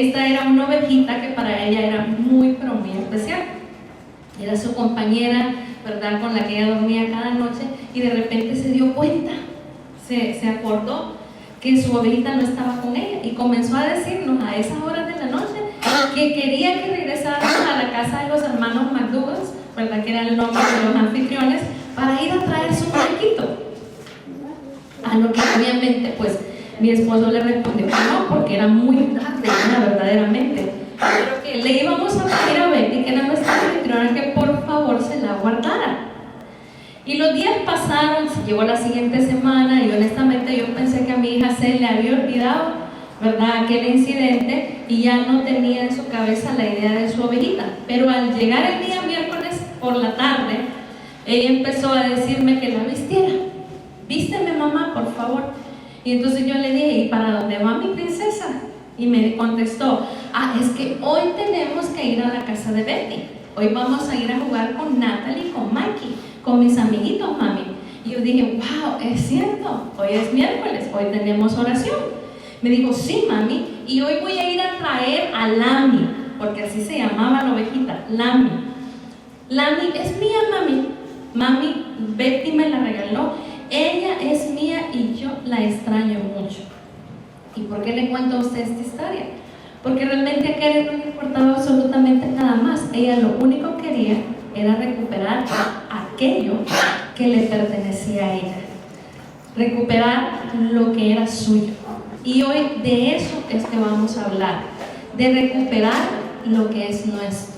esta era una ovejita que para ella era muy, pero muy especial. Era su compañera, ¿verdad?, con la que ella dormía cada noche, y de repente se dio cuenta, se acordó que su ovejita no estaba con ella, y comenzó a decirnos a esas horas de la noche que quería que regresáramos a la casa de los hermanos McDougall, ¿verdad?, que era el nombre de los anfitriones, para ir a traer su muñequito. A lo que obviamente pues mi esposo le respondió que no, porque era muy tarde, verdaderamente, pero que le íbamos a pedir a Betty, que era nuestra anfitriona, que por favor se la guardara. Y los días pasaron, se llegó la siguiente semana, y honestamente yo pensé que a mi hija se le había olvidado, ¿verdad?, aquel incidente, y ya no tenía en su cabeza la idea de su ovejita. Pero al llegar el día miércoles por la tarde, ella empezó a decirme que la vistiera. Vísteme, mamá, por favor. Y entonces yo le dije, ¿y para dónde va mi princesa? Y me contestó, es que hoy tenemos que ir a la casa de Betty. Hoy vamos a ir a jugar con Natalie y con Mikey, con mis amiguitos, mami. Y yo dije, wow, es cierto, hoy es miércoles, hoy tenemos oración. Me dijo, sí, mami, y hoy voy a ir a traer a Lami, porque así se llamaba la ovejita, Lami. Lami es mía, mami. Mami, Betty me la regaló. Ella es mía y yo la extraño mucho. ¿Y por qué le cuento a usted esta historia? Porque realmente a Karen no le importaba absolutamente nada más. Ella lo único que quería era recuperar aquello que le pertenecía a ella. Recuperar lo que era suyo. Y hoy de eso es que vamos a hablar. De recuperar lo que es nuestro.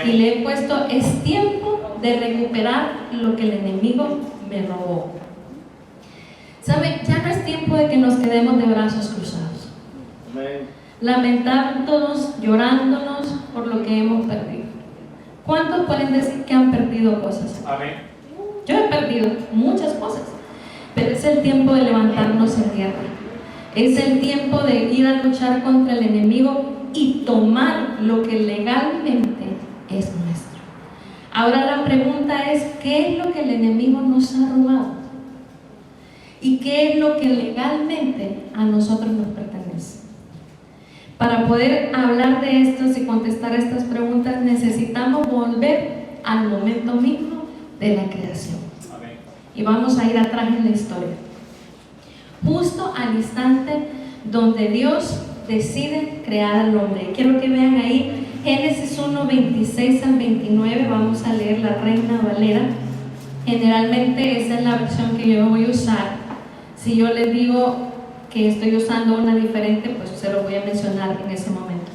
Y le he puesto, es tiempo de recuperar lo que el enemigo me robó. ¿Sabe? Ya no es tiempo de que nos quedemos de brazos cruzados. Lamentándonos, llorándonos por lo que hemos perdido. ¿Cuántos pueden decir que han perdido cosas? Amén. Yo he perdido muchas cosas, pero es el tiempo de levantarnos en tierra. Es el tiempo de ir a luchar contra el enemigo y tomar lo que legalmente es nuestro. Ahora la pregunta es, ¿qué es lo que el enemigo nos ha robado? ¿Y qué es lo que legalmente a nosotros nos pertenece? Para poder hablar de esto y contestar a estas preguntas, necesitamos volver al momento mismo de la creación. Amén. Y vamos a ir atrás en la historia. Justo al instante donde Dios decide crear al hombre. Quiero que vean ahí Génesis 1, 26 al 29. Vamos a leer la Reina Valera. Generalmente esa es la versión que yo voy a usar. Si yo les digo que estoy usando una diferente, pues se lo voy a mencionar en ese momento.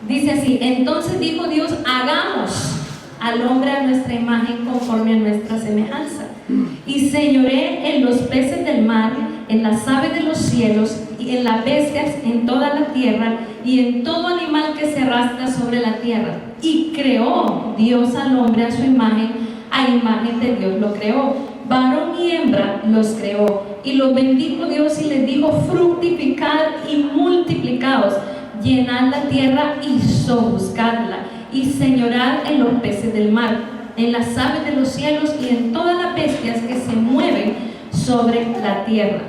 Dice así: entonces dijo Dios, hagamos al hombre a nuestra imagen conforme a nuestra semejanza, y señoré en los peces del mar, en las aves de los cielos, y en las bestias, en toda la tierra, y en todo animal que se arrastra sobre la tierra. Y creó Dios al hombre a su imagen, a imagen de Dios lo creó. Varón y hembra los creó, y los bendijo Dios y les dijo: fructificad y multiplicaos, llenad la tierra y sojuzgadla, y señorad en los peces del mar, en las aves de los cielos, y en todas las bestias que se mueven sobre la tierra.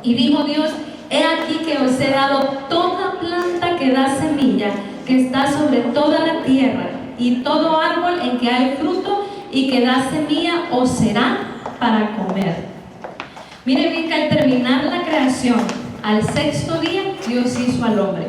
Y dijo Dios: he aquí que os he dado toda planta que da semilla, que está sobre toda la tierra, y todo árbol en que hay fruto y que da semilla os será para comer. Miren bien que al terminar la creación, al sexto día, Dios hizo al hombre.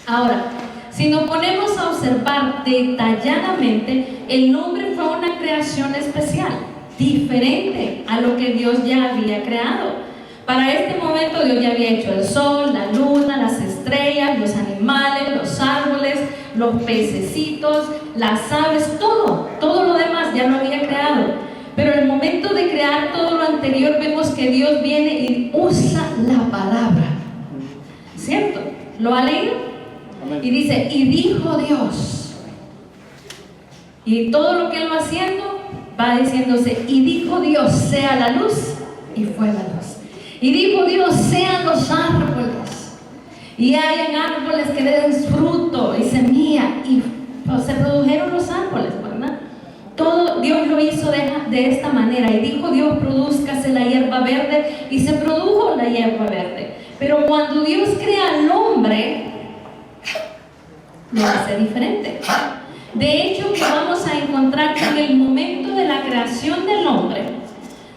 Ahora, si nos ponemos a observar detalladamente, el hombre fue una creación especial, diferente a lo que Dios ya había creado. Para este momento Dios ya había hecho el sol, la luna, las estrellas, los animales, los árboles, los pececitos, las aves, todo lo demás ya lo había creado. Pero en el momento de crear todo lo anterior, vemos que Dios viene y usa la palabra. ¿Cierto? ¿Lo ha leído? Amén. Y dice: y dijo Dios. Y todo lo que Él va haciendo, va diciéndose: y dijo Dios, sea la luz, y fue la luz. Y dijo Dios: sean los árboles, y hayan árboles que den fruto y semilla, y pues, se produjeron los árboles, ¿verdad? Todo Dios lo hizo de esta manera. Y dijo Dios: produzcase la hierba verde, y se produjo la hierba verde. Pero cuando Dios crea al hombre, lo hace diferente. De hecho, que vamos a encontrar que en el momento de la creación del hombre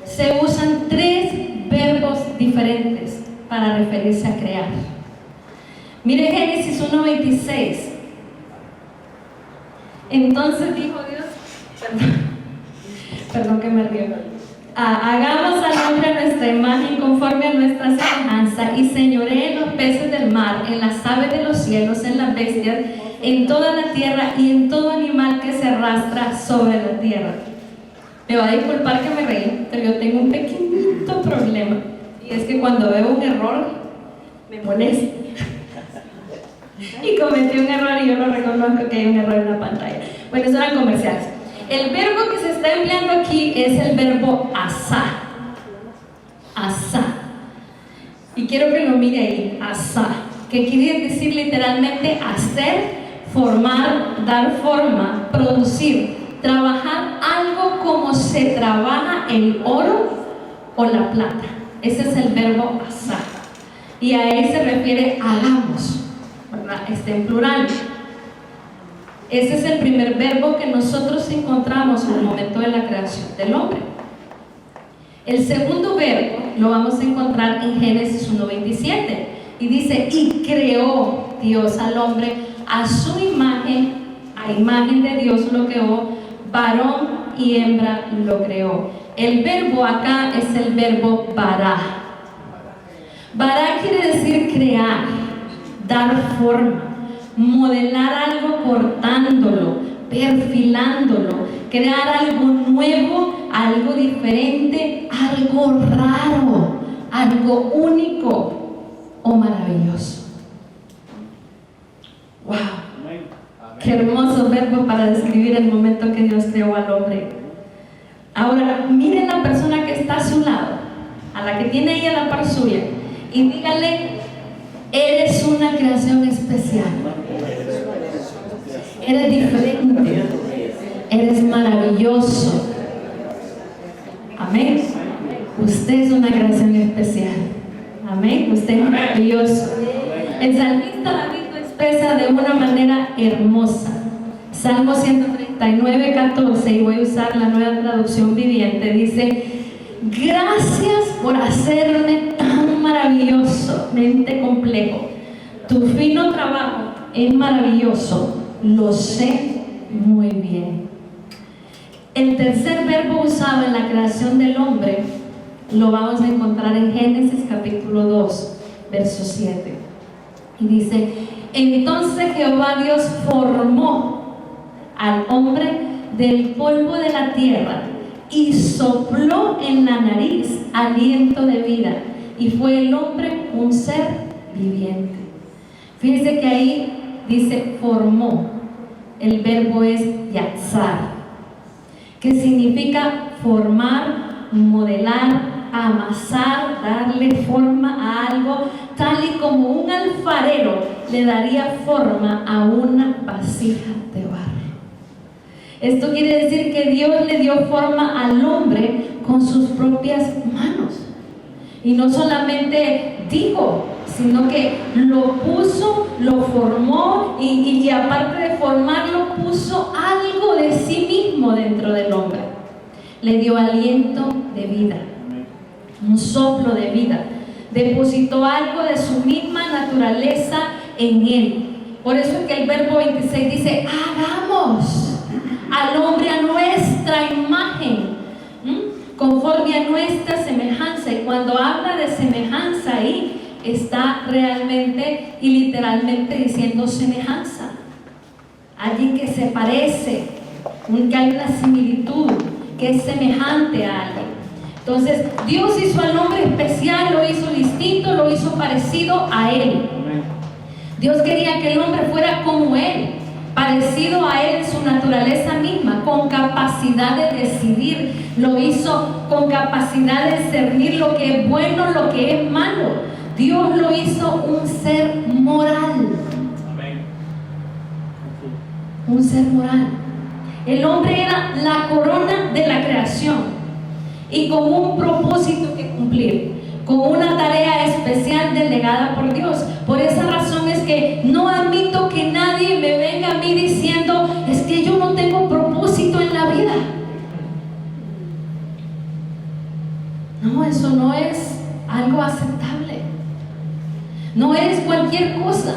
se usan 3 verbos diferentes para referirse a crear. Mire Génesis 1:26. Entonces dijo Dios, perdón que me río, hagamos al hombre a nuestra imagen conforme a nuestra semejanza y señoree en los peces del mar, en las aves de los cielos, en las bestias, en toda la tierra y en todo animal que se arrastra sobre la tierra. Me va a disculpar que me reí, pero yo tengo un pequeñito problema, y es que cuando veo un error me molesta. Y cometí un error y yo lo reconozco que hay un error en la pantalla. Bueno, eso eran comerciales. El verbo que se está empleando aquí es el verbo asá. Asá. Y quiero que lo mire ahí, asá, que quiere decir literalmente hacer, formar, dar forma, producir, trabajar algo como se trabaja el oro o la plata. Ese es el verbo asá. Y a él se refiere hagamos, ¿verdad? Está en plural. Ese es el primer verbo que nosotros encontramos en el momento de la creación del hombre. El segundo verbo lo vamos a encontrar en Génesis 1:27 y dice, y creó Dios al hombre a su imagen, a imagen de Dios lo creó, varón y hembra lo creó. El verbo acá es el verbo bará. Bará quiere decir crear, dar forma, modelar algo cortándolo, perfilándolo, crear algo nuevo, algo diferente, algo raro, algo único o maravilloso. ¡Wow! ¡Qué hermoso verbo para describir el momento que Dios creó al hombre! Ahora, miren la persona que está a su lado, a la que tiene ella a la par suya, y dígale, eres una creación especial. Eres diferente. Eres maravilloso. Amén. Usted es una creación especial. Amén. Usted es maravilloso. El salmista David lo expresa de una manera hermosa. Salmo 139:14, y voy a usar la Nueva Traducción Viviente, dice, gracias por hacerme tan maravillosamente complejo. Tu fino trabajo es maravilloso, lo sé muy bien. El tercer verbo usado en la creación del hombre lo vamos a encontrar en Génesis capítulo 2, verso 7. Y dice, entonces Jehová Dios formó al hombre del polvo de la tierra y sopló en la nariz aliento de vida, y fue el hombre un ser viviente. Fíjense que ahí dice formó. El verbo es yatzar, que significa formar, modelar, amasar, darle forma a algo, tal y como un alfarero le daría forma a una vasija de barro. Esto quiere decir que Dios le dio forma al hombre con sus propias manos. Y no solamente dijo, sino que lo puso, lo formó y aparte de formarlo, puso algo de sí mismo dentro del hombre. Le dio aliento de vida, un soplo de vida. Depositó algo de su misma naturaleza en él. Por eso es que el verbo 26 dice, hagamos al hombre a nuestra imagen, conforme a nuestra semejanza. Y cuando habla de semejanza ahí, está realmente y literalmente diciendo semejanza. Alguien que se parece, que hay una similitud, que es semejante a alguien. Entonces, Dios hizo al hombre especial, lo hizo distinto, lo hizo parecido a él. Dios quería que el hombre fuera como él, parecido a él en su naturaleza misma, con capacidad de decidir. Lo hizo con capacidad de discernir lo que es bueno, lo que es malo. Dios lo hizo un ser moral. Un ser moral. El hombre era la corona de la creación y con un propósito que cumplir, con una tarea especial delegada por Dios. Por esa razón es que no admito que nadie me venga a mí diciendo, es que yo no tengo propósito en la vida. No, eso no es algo aceptable. No eres cualquier cosa.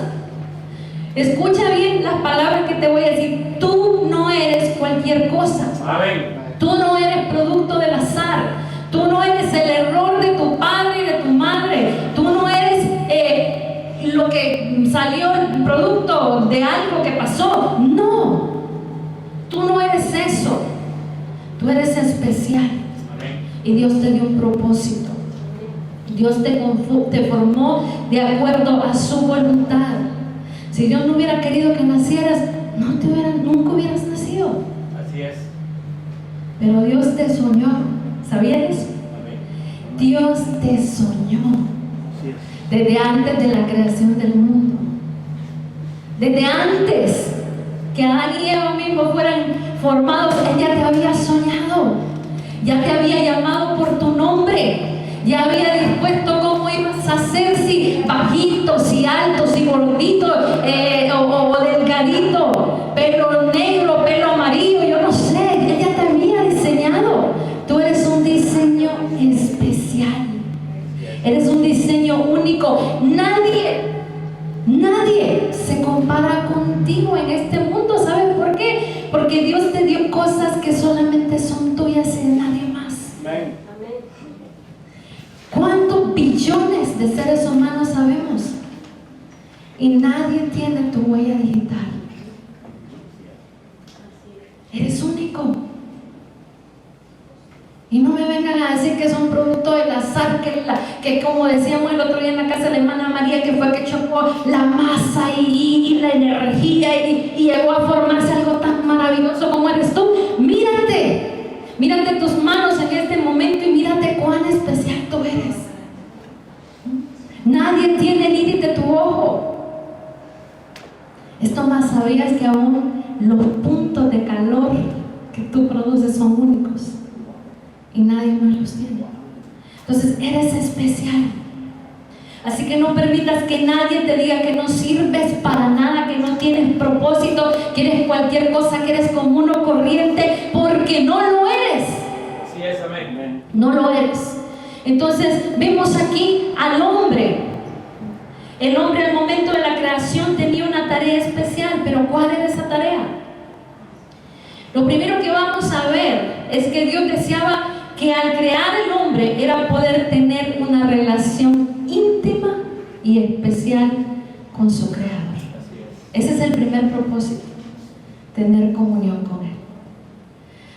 Escucha bien las palabras que te voy a decir. Tú no eres cualquier cosa. Amén. Tú no eres producto del azar. Tú no eres el error de tu padre y de tu madre. Tú no eres lo que salió producto de algo que pasó. No. Tú no eres eso. Tú eres especial. Amén. Y Dios te dio un propósito. Dios te formó de acuerdo a su voluntad. Si Dios no hubiera querido que nacieras, nunca hubieras nacido. Así es. Pero Dios te soñó. ¿Sabías eso? Amén. Dios te soñó Así es. desde antes de la creación del mundo. Desde antes que Adán y Eva mismos fueran formados, Él ya te había soñado. Ya te había llamado por tu nombre. Ya había dispuesto cómo ibas a ser, si bajito, si alto, si gordito o delgadito, pelo negro, pelo amarillo, yo no sé. Él ya te había diseñado. Tú eres un diseño especial. Eres un diseño único. Nadie se compara contigo en este mundo. ¿Sabes por qué? Porque Dios te dio cosas que solamente son tuyas y de nadie más. Amén. ¿Cuántos billones de seres humanos sabemos? Y nadie tiene tu huella digital. Eres único. Y no me vengan a decir que son producto del azar, que como decíamos el otro día en la casa de la hermana María, que fue que chocó la masa y la energía y llegó a formarse algo tan maravilloso como eres tú. Mírate tus manos en este momento y mírate cuán especial tú eres. Nadie tiene el iris de tu ojo. Esto más, ¿sabías que aún los puntos de calor que tú produces son únicos? Y nadie más los tiene. Entonces eres especial. Así que no permitas que nadie te diga que no sirves para nada, que no tienes propósito, que eres cualquier cosa, que eres común o corriente, porque no lo eres. Así es, amén. No lo eres. Entonces vemos aquí al hombre. El hombre al momento de la creación tenía una tarea especial, pero ¿cuál era esa tarea? Lo primero que vamos a ver es que Dios deseaba que al crear el hombre era poder tener una relación íntima y especial con su creador. Ese es el primer propósito, tener comunión con Él.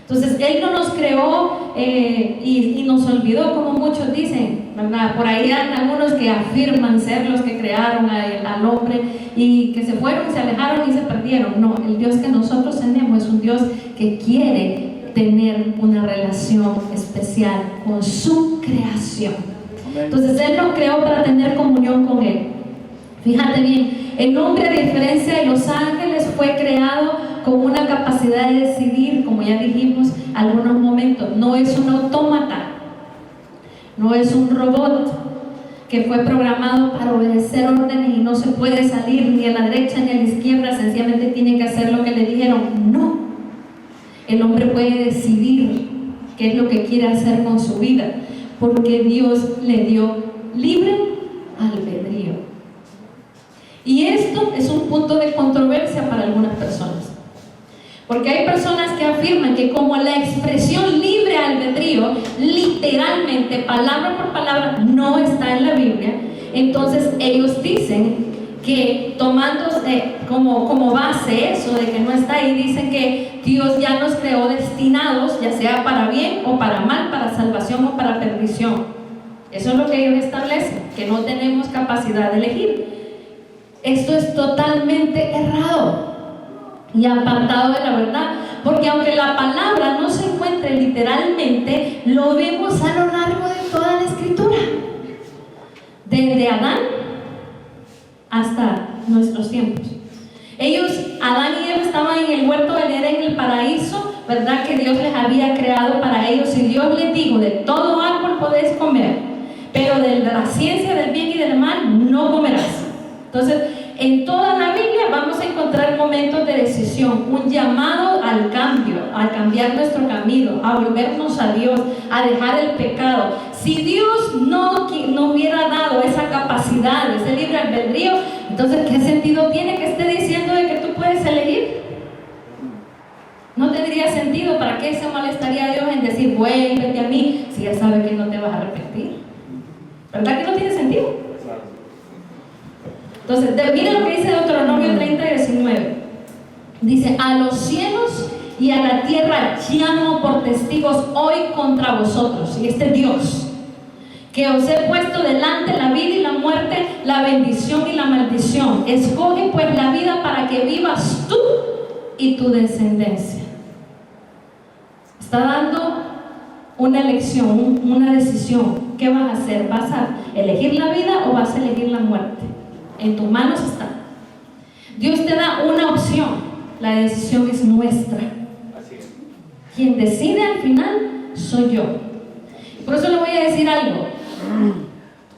Entonces Él no nos creó y nos olvidó, como muchos dicen, ¿verdad? Por ahí hay algunos que afirman ser los que crearon al hombre y que se fueron, se alejaron y se perdieron. No, el Dios que nosotros tenemos es un Dios que quiere tener una relación especial con su creación. Entonces Él nos creó para tener comunión con Él. Fíjate bien, el hombre, a diferencia de los ángeles, fue creado con una capacidad de decidir, como ya dijimos algunos momentos. No es un autómata, no es un robot que fue programado para obedecer órdenes y no se puede salir ni a la derecha ni a la izquierda, sencillamente tiene que hacer lo que le dijeron. No. El hombre puede decidir qué es lo que quiere hacer con su vida, porque Dios le dio libre albedrío. Y esto es un punto de controversia para algunas personas, porque hay personas que afirman que como la expresión libre albedrío, literalmente, palabra por palabra, no está en la Biblia, entonces ellos dicen que tomando como base eso de que no está ahí, dicen que Dios ya nos creó destinados, ya sea para bien o para mal, para salvación o para perdición. Eso es lo que ellos establecen, que no tenemos capacidad de elegir. Esto es totalmente errado y apartado de la verdad, porque aunque la palabra no se encuentre literalmente, lo vemos a lo largo de toda la escritura, desde Adán hasta nuestros tiempos. Adán y Eva estaban en el huerto del Edén, en el paraíso, ¿verdad? Que Dios les había creado para ellos, y Dios les dijo: de todo árbol podéis comer, pero de la ciencia del bien y del mal no comerás. Entonces, en toda la Biblia vamos a encontrar momentos de decisión, un llamado al cambio, a cambiar nuestro camino, a volvernos a Dios, a dejar el pecado. Si Dios no hubiera dado esa capacidad, ese libre albedrío, entonces ¿qué sentido tiene que esté diciendo de que tú puedes elegir? No tendría sentido. ¿Para qué se molestaría Dios en decir, vuélvete a mí, si Él sabe que no te vas a arrepentir? ¿Verdad que no tiene sentido? Entonces, miren lo que dice Deuteronomio 30:19. Dice: a los cielos y a la tierra llamo por testigos hoy contra vosotros. Y este Dios, que os he puesto delante la vida y la muerte, la bendición y la maldición. Escoge pues la vida para que vivas tú y tu descendencia. Está dando una elección, una decisión. ¿Qué vas a hacer? ¿Vas a elegir la vida o vas a elegir la muerte? En tus manos está. Dios te da una opción. La decisión es nuestra. Así es. Quien decide al final soy yo. Por eso le voy a decir algo.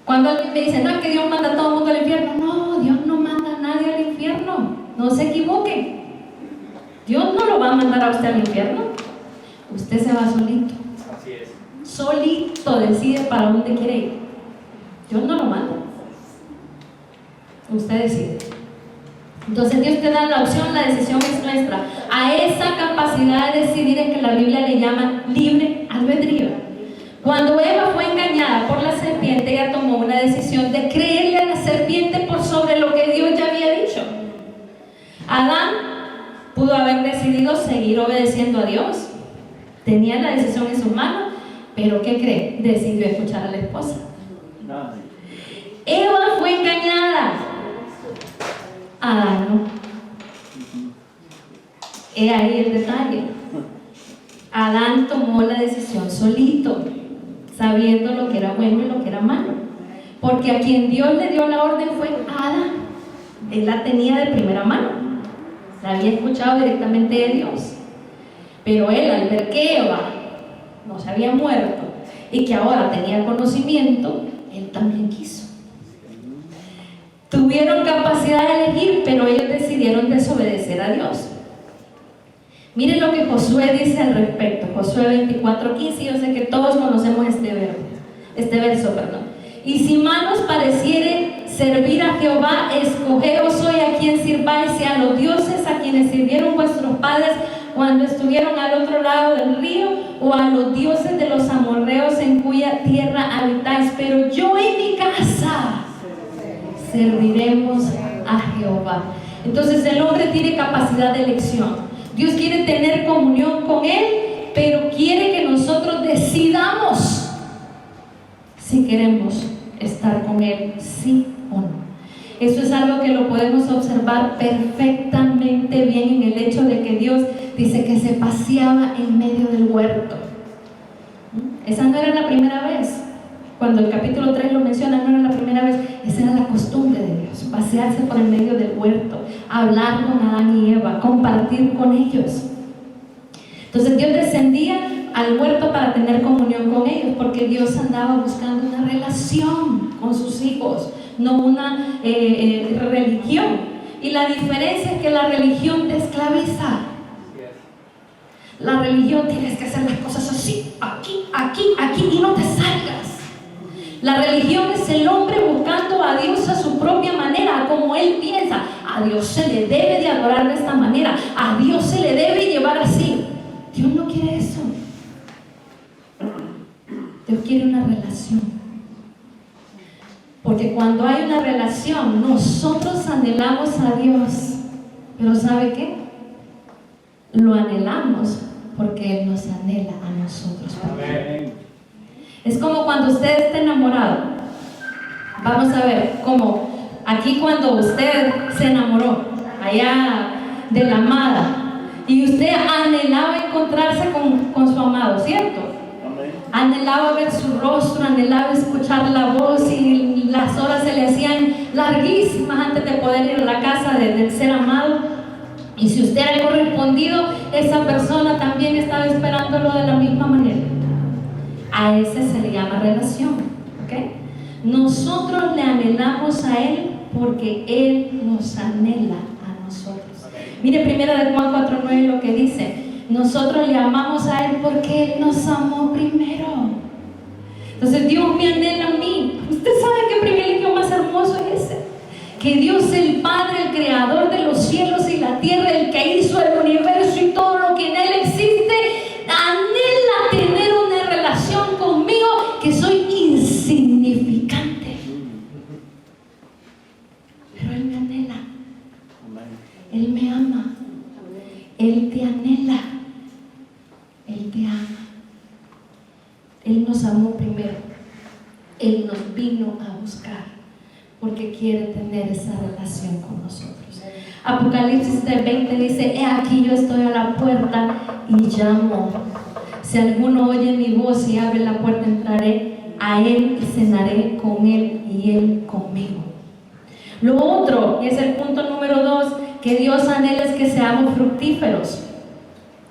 Cuando alguien me dice, no, es que Dios manda a todo el mundo al infierno. No, Dios no manda a nadie al infierno. No se equivoque. Dios no lo va a mandar a usted al infierno. Usted se va solito. Así es. Solito decide para dónde quiere ir. Dios no lo manda. Usted decide. Entonces Dios te da la opción, la decisión es nuestra. A esa capacidad de decidir es que la Biblia le llama libre albedrío. Cuando Eva fue engañada por la serpiente, ella tomó una decisión de creerle a la serpiente por sobre lo que Dios ya había dicho. Adán pudo haber decidido seguir obedeciendo a Dios. Tenía la decisión en sus manos, pero ¿qué cree? Decidió escuchar a la esposa. Eva fue engañada. Adán no. He ahí el detalle. Adán tomó la decisión solito, sabiendo lo que era bueno y lo que era malo, porque a quien Dios le dio la orden fue Adán. Él la tenía de primera mano, la había escuchado directamente de Dios. Pero él, al ver que Eva no se había muerto y que ahora tenía conocimiento, él también quiso. Tuvieron capacidad de elegir, pero ellos decidieron desobedecer a Dios. Miren lo que Josué dice al respecto. Josué 24:15. Yo sé que todos conocemos este verso. Y si mal os pareciere servir a Jehová, escogeos hoy a quien sirváis, y a los dioses a quienes sirvieron vuestros padres cuando estuvieron al otro lado del río, o a los dioses de los amorreos en cuya tierra habitáis. Pero yo y mi casa serviremos a Jehová. Entonces el hombre tiene capacidad de elección. Dios quiere tener comunión con Él, pero quiere que nosotros decidamos si queremos estar con Él, sí o no. Eso es algo que lo podemos observar perfectamente bien en el hecho de que Dios dice que se paseaba en medio del huerto. Esa no era la primera vez. Cuando el capítulo 3 lo menciona, no era la primera vez. Esa era la costumbre de Dios, pasearse por el medio del huerto, hablar con Adán y Eva, compartir con ellos. Entonces Dios descendía al huerto para tener comunión con ellos, porque Dios andaba buscando una relación con sus hijos, no una religión. Y la diferencia es que la religión te esclaviza. La religión tienes que hacer las cosas así, aquí, aquí, aquí, y no te salgas. La religión es el hombre buscando a Dios a su propia manera, como él piensa. A Dios se le debe de adorar de esta manera, a Dios se le debe llevar así. Dios no quiere eso. Dios quiere una relación. Porque cuando hay una relación, nosotros anhelamos a Dios. Pero ¿sabe qué? Lo anhelamos porque Él nos anhela a nosotros. Amén. Es como cuando usted está enamorado. Vamos a ver, como aquí cuando usted se enamoró, allá de la amada, y usted anhelaba encontrarse con su amado, ¿cierto? Amén. Anhelaba ver su rostro, anhelaba escuchar la voz, y las horas se le hacían larguísimas antes de poder ir a la casa del ser amado. Y si usted era correspondido, esa persona también estaba esperándolo de la misma manera. A ese se le llama relación, ¿ok? Nosotros le anhelamos a Él porque Él nos anhela a nosotros. Mire 1 Juan 4:9 lo que dice: nosotros le amamos a Él porque Él nos amó primero. Entonces Dios me anhela a mí. Usted sabe qué privilegio más hermoso es ese, que Dios el Padre, el creador de los cielos y la tierra, el que hizo el universo y todo lo que en Él existe, anhela tener una relación conmigo, que soy insignificante, pero Él me anhela. Él me ama. Él te anhela. Él te ama. Él nos amó primero. Él nos vino a buscar porque quiere tener esa relación con nosotros. Apocalipsis 3:20 dice: he aquí yo estoy a la puerta y llamo. Si alguno oye mi voz y abre la puerta, entraré a él y cenaré con él y él conmigo. Lo otro, y es el punto número 2, que Dios anhela, es que seamos fructíferos.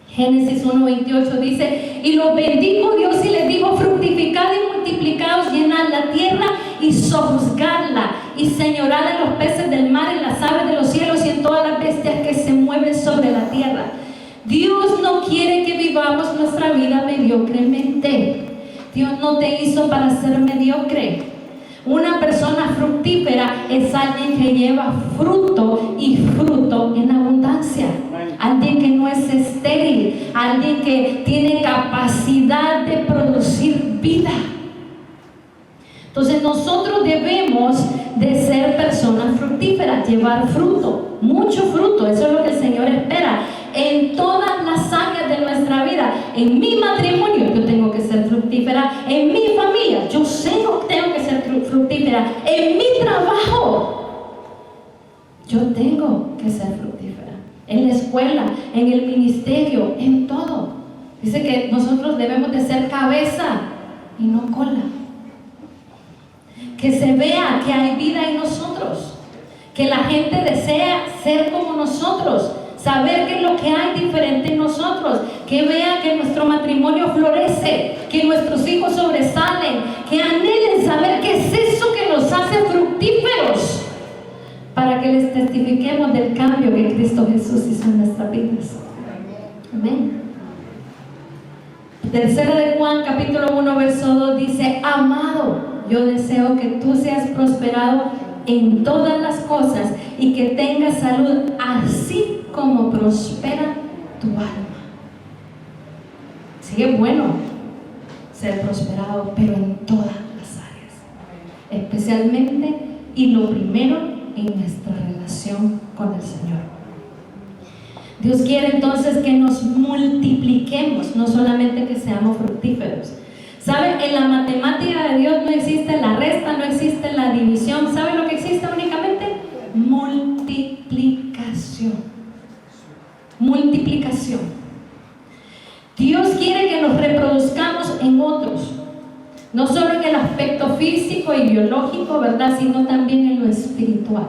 Génesis 1:28 dice: y los bendijo Dios y les dijo: fructificad y multiplicaos, llenad la tierra y sojuzgadla, y señorad en los peces del mar, en las aves de los cielos y en todas las bestias que se mueven sobre la tierra. Dios no quiere que vivamos nuestra vida mediocremente. Dios no te hizo para ser mediocre. Una persona fructífera es alguien que lleva fruto, y fruto en abundancia. Alguien que no es estéril, alguien que tiene capacidad de producir vida. Entonces nosotros debemos de ser personas fructíferas, llevar fruto, mucho fruto. Eso es lo que el Señor espera en todas las áreas de nuestra vida. En mi matrimonio yo tengo que ser fructífera, en mi familia yo tengo que ser fructífera, en mi trabajo yo tengo que ser fructífera, en la escuela, en el ministerio, en todo. Dice que nosotros debemos de ser cabeza y no cola. Que se vea que hay vida en nosotros, que la gente desea ser como nosotros, saber qué es lo que hay diferente en nosotros, que vea que nuestro matrimonio florece, que nuestros hijos sobresalen, que anhelen saber qué es eso que nos hace fructíferos, para que les testifiquemos del cambio que Cristo Jesús hizo en nuestras vidas. Amén. 3 de Juan capítulo 1 verso 2 dice: amado, yo deseo que tú seas prosperado en todas las cosas y que tengas salud, así como prospera tu alma. Sí, es bueno ser prosperado, pero en todas las áreas, especialmente y lo primero en nuestra relación con el Señor. Dios quiere entonces que nos multipliquemos, no solamente que seamos fructíferos. ¿Saben? En la matemática de Dios no existe la resta, no existe la división. ¿Saben lo que existe únicamente? Multiplicación. Multiplicación. Dios quiere que nos reproduzcamos en otros, no solo en el aspecto físico y biológico, ¿verdad?, sino también en lo espiritual.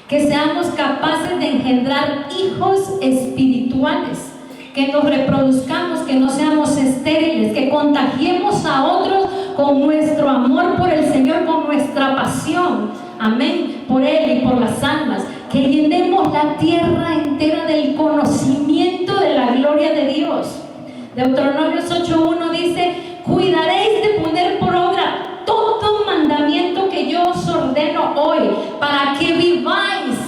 Que seamos capaces de engendrar hijos espirituales, que nos reproduzcamos, que no seamos estériles, que contagiemos a otros con nuestro amor por el Señor, con nuestra pasión, amén, por Él y por las almas, que llenemos la tierra entera del conocimiento de la gloria de Dios. Deuteronomios 8:1 dice: cuidaréis de poner por obra todo mandamiento que yo os ordeno hoy, para que viváis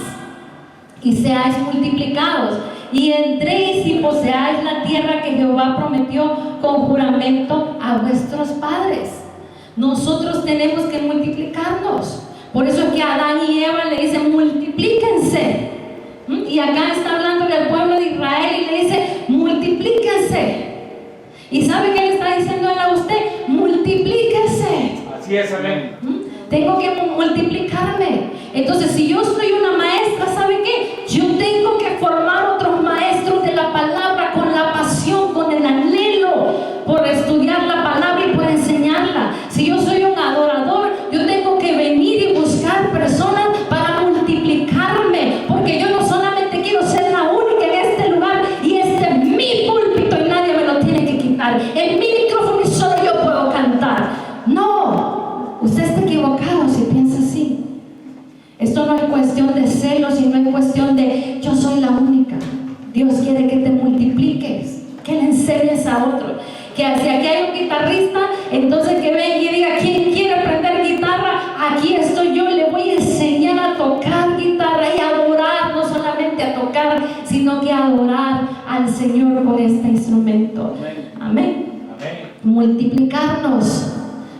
y seáis multiplicados, y entréis y poseáis la tierra que Jehová prometió con juramento a vuestros padres. Nosotros tenemos que multiplicarnos. Por eso es que a Adán y Eva le dicen: multiplíquense. Y acá está hablando del pueblo de Israel y le dice: multiplíquense. ¿Y sabe qué le está diciendo él a usted? Multiplíquense. Así es, amén. Tengo que multiplicarme. Entonces, si yo soy una maestra, ¿sabe qué? Yo tengo que formar otros maestros de la palabra, con la pasión, con el anhelo por estudiar la palabra y por enseñarla. Si yo soy un adorador, yo tengo que venir y buscar personas para multiplicarme, porque yo no solamente quiero ser la única en este lugar, y este es mi púlpito y nadie me lo tiene que quitar. En mi micrófono y solo yo puedo cantar. No, usted está equivocado si piensa así. es cuestión de yo soy la única. Dios quiere que te multipliques, que le enseñes a otro. Que si aquí hay un guitarrista, entonces que venga y diga: ¿quién quiere aprender guitarra? Aquí estoy yo, le voy a enseñar a tocar guitarra y a adorar, no solamente a tocar, sino que a adorar al Señor con este instrumento. Amén. Multiplicarnos.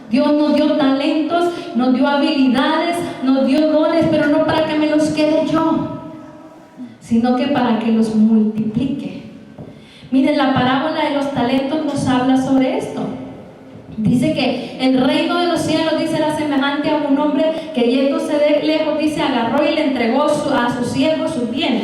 Dios nos dio talentos, nos dio habilidades, nos dio dones, pero no para que me los quede yo, sino que para que los multiplique. Miren, la parábola de los talentos nos habla sobre esto. Dice que el reino de los cielos, dice, era semejante a un hombre que yéndose de lejos, dice, agarró y le entregó a sus siervos sus bienes.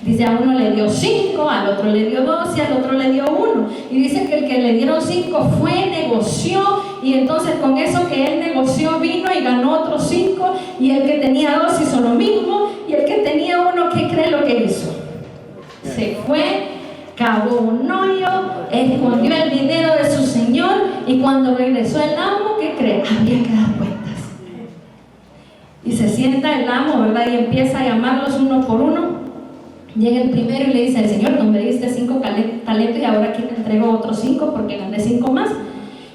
Dice, a uno le dio 5, al otro le dio 2 y al otro le dio 1. Y dice que el que le dieron 5 fue, negoció, y entonces con eso que él negoció vino y ganó otros 5, y el que tenía 2 hizo lo mismo, y el que tenía 1, ¿qué cree lo que hizo? Se fue, cavó un hoyo, escondió el dinero de su señor, y cuando regresó el amo, ¿qué cree? Había que dar cuentas. Y se sienta el amo, ¿verdad? Y empieza a llamarlos uno por uno. Llega el primero y le dice: el Señor, no me diste 5 talentos y ahora aquí te entrego otros 5 porque gané 5 más.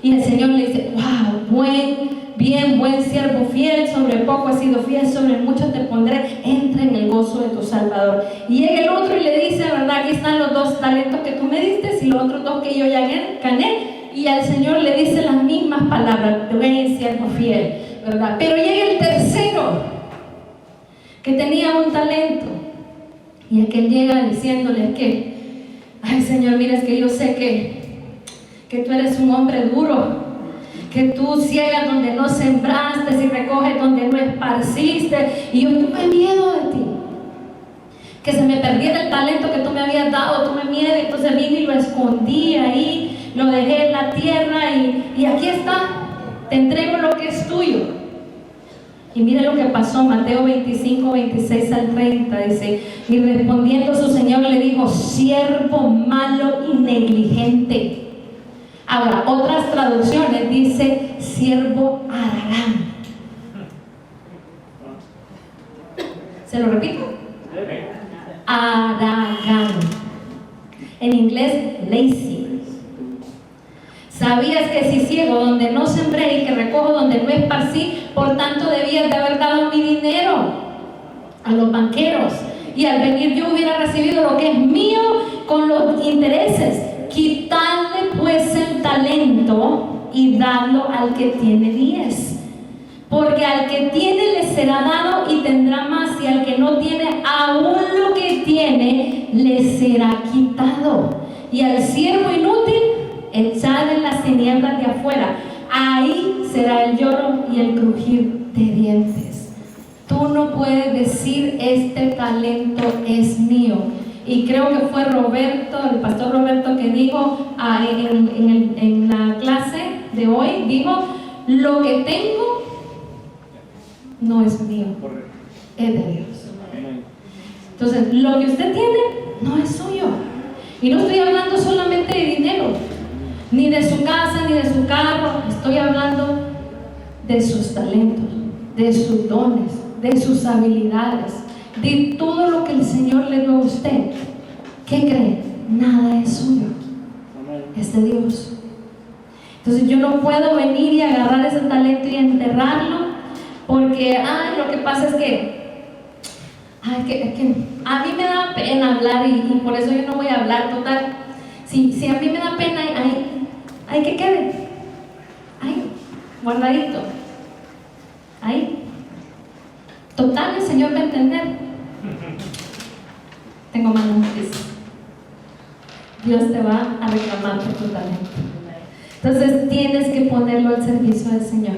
Y el Señor le dice: wow, buen siervo fiel, sobre poco has sido fiel, sobre mucho te pondré, entra en el gozo de tu Salvador. Y llega el otro y le dice: verdad, aquí están los 2 talentos que tú me diste y los otros 2 que yo ya gané. Y al Señor le dice las mismas palabras: buen siervo fiel, ¿verdad? Pero llega el tercero, que tenía 1 talento. Y aquel llega diciéndole que: ay, Señor, mira, es que yo sé que tú eres un hombre duro, que tú ciegas donde no sembraste y recoges donde no esparciste, y yo tuve miedo de ti, que se me perdiera el talento que tú me habías dado, tuve miedo, entonces vine y lo escondí ahí, lo dejé en la tierra, y aquí está, te entrego lo que es tuyo. Y mire lo que pasó, Mateo 25, 26 al 30, dice: y respondiendo su señor le dijo: siervo malo y negligente. Ahora, otras traducciones dice: siervo haragán. ¿Se lo repito? Haragán. En inglés, lazy. Sabías que si ciego donde no sembré y que recojo donde no esparcí, por tanto debías de haber dado mi dinero a los banqueros, y al venir yo hubiera recibido lo que es mío con los intereses. Quitadle pues el talento y dadlo al que tiene 10, porque al que tiene le será dado y tendrá más, y al que no tiene, aún lo que tiene le será quitado. Y al siervo inútil echad en las tinieblas de afuera, ahí será el lloro y el crujir de dientes. Tú no puedes decir: este talento es mío. Y creo que fue Roberto, el pastor Roberto, que dijo en la clase de hoy, dijo: lo que tengo no es mío, es de Dios. Entonces, lo que usted tiene no es suyo. Y no estoy hablando solamente de dinero, ni de su casa, ni de su carro. Estoy hablando de sus talentos, de sus dones, de sus habilidades, de todo lo que el Señor le dio a usted. ¿Qué cree? Nada es suyo, es de Dios. Entonces yo no puedo venir y agarrar ese talento y enterrarlo, porque lo que pasa es que a mí me da pena hablar, y por eso yo no voy a hablar. Total, si a mí me da pena, hay que quede ahí, guardadito, ahí. Total, el Señor va a entender. Tengo malas noticias. Dios te va a reclamar por tu talento. Entonces tienes que ponerlo al servicio del Señor.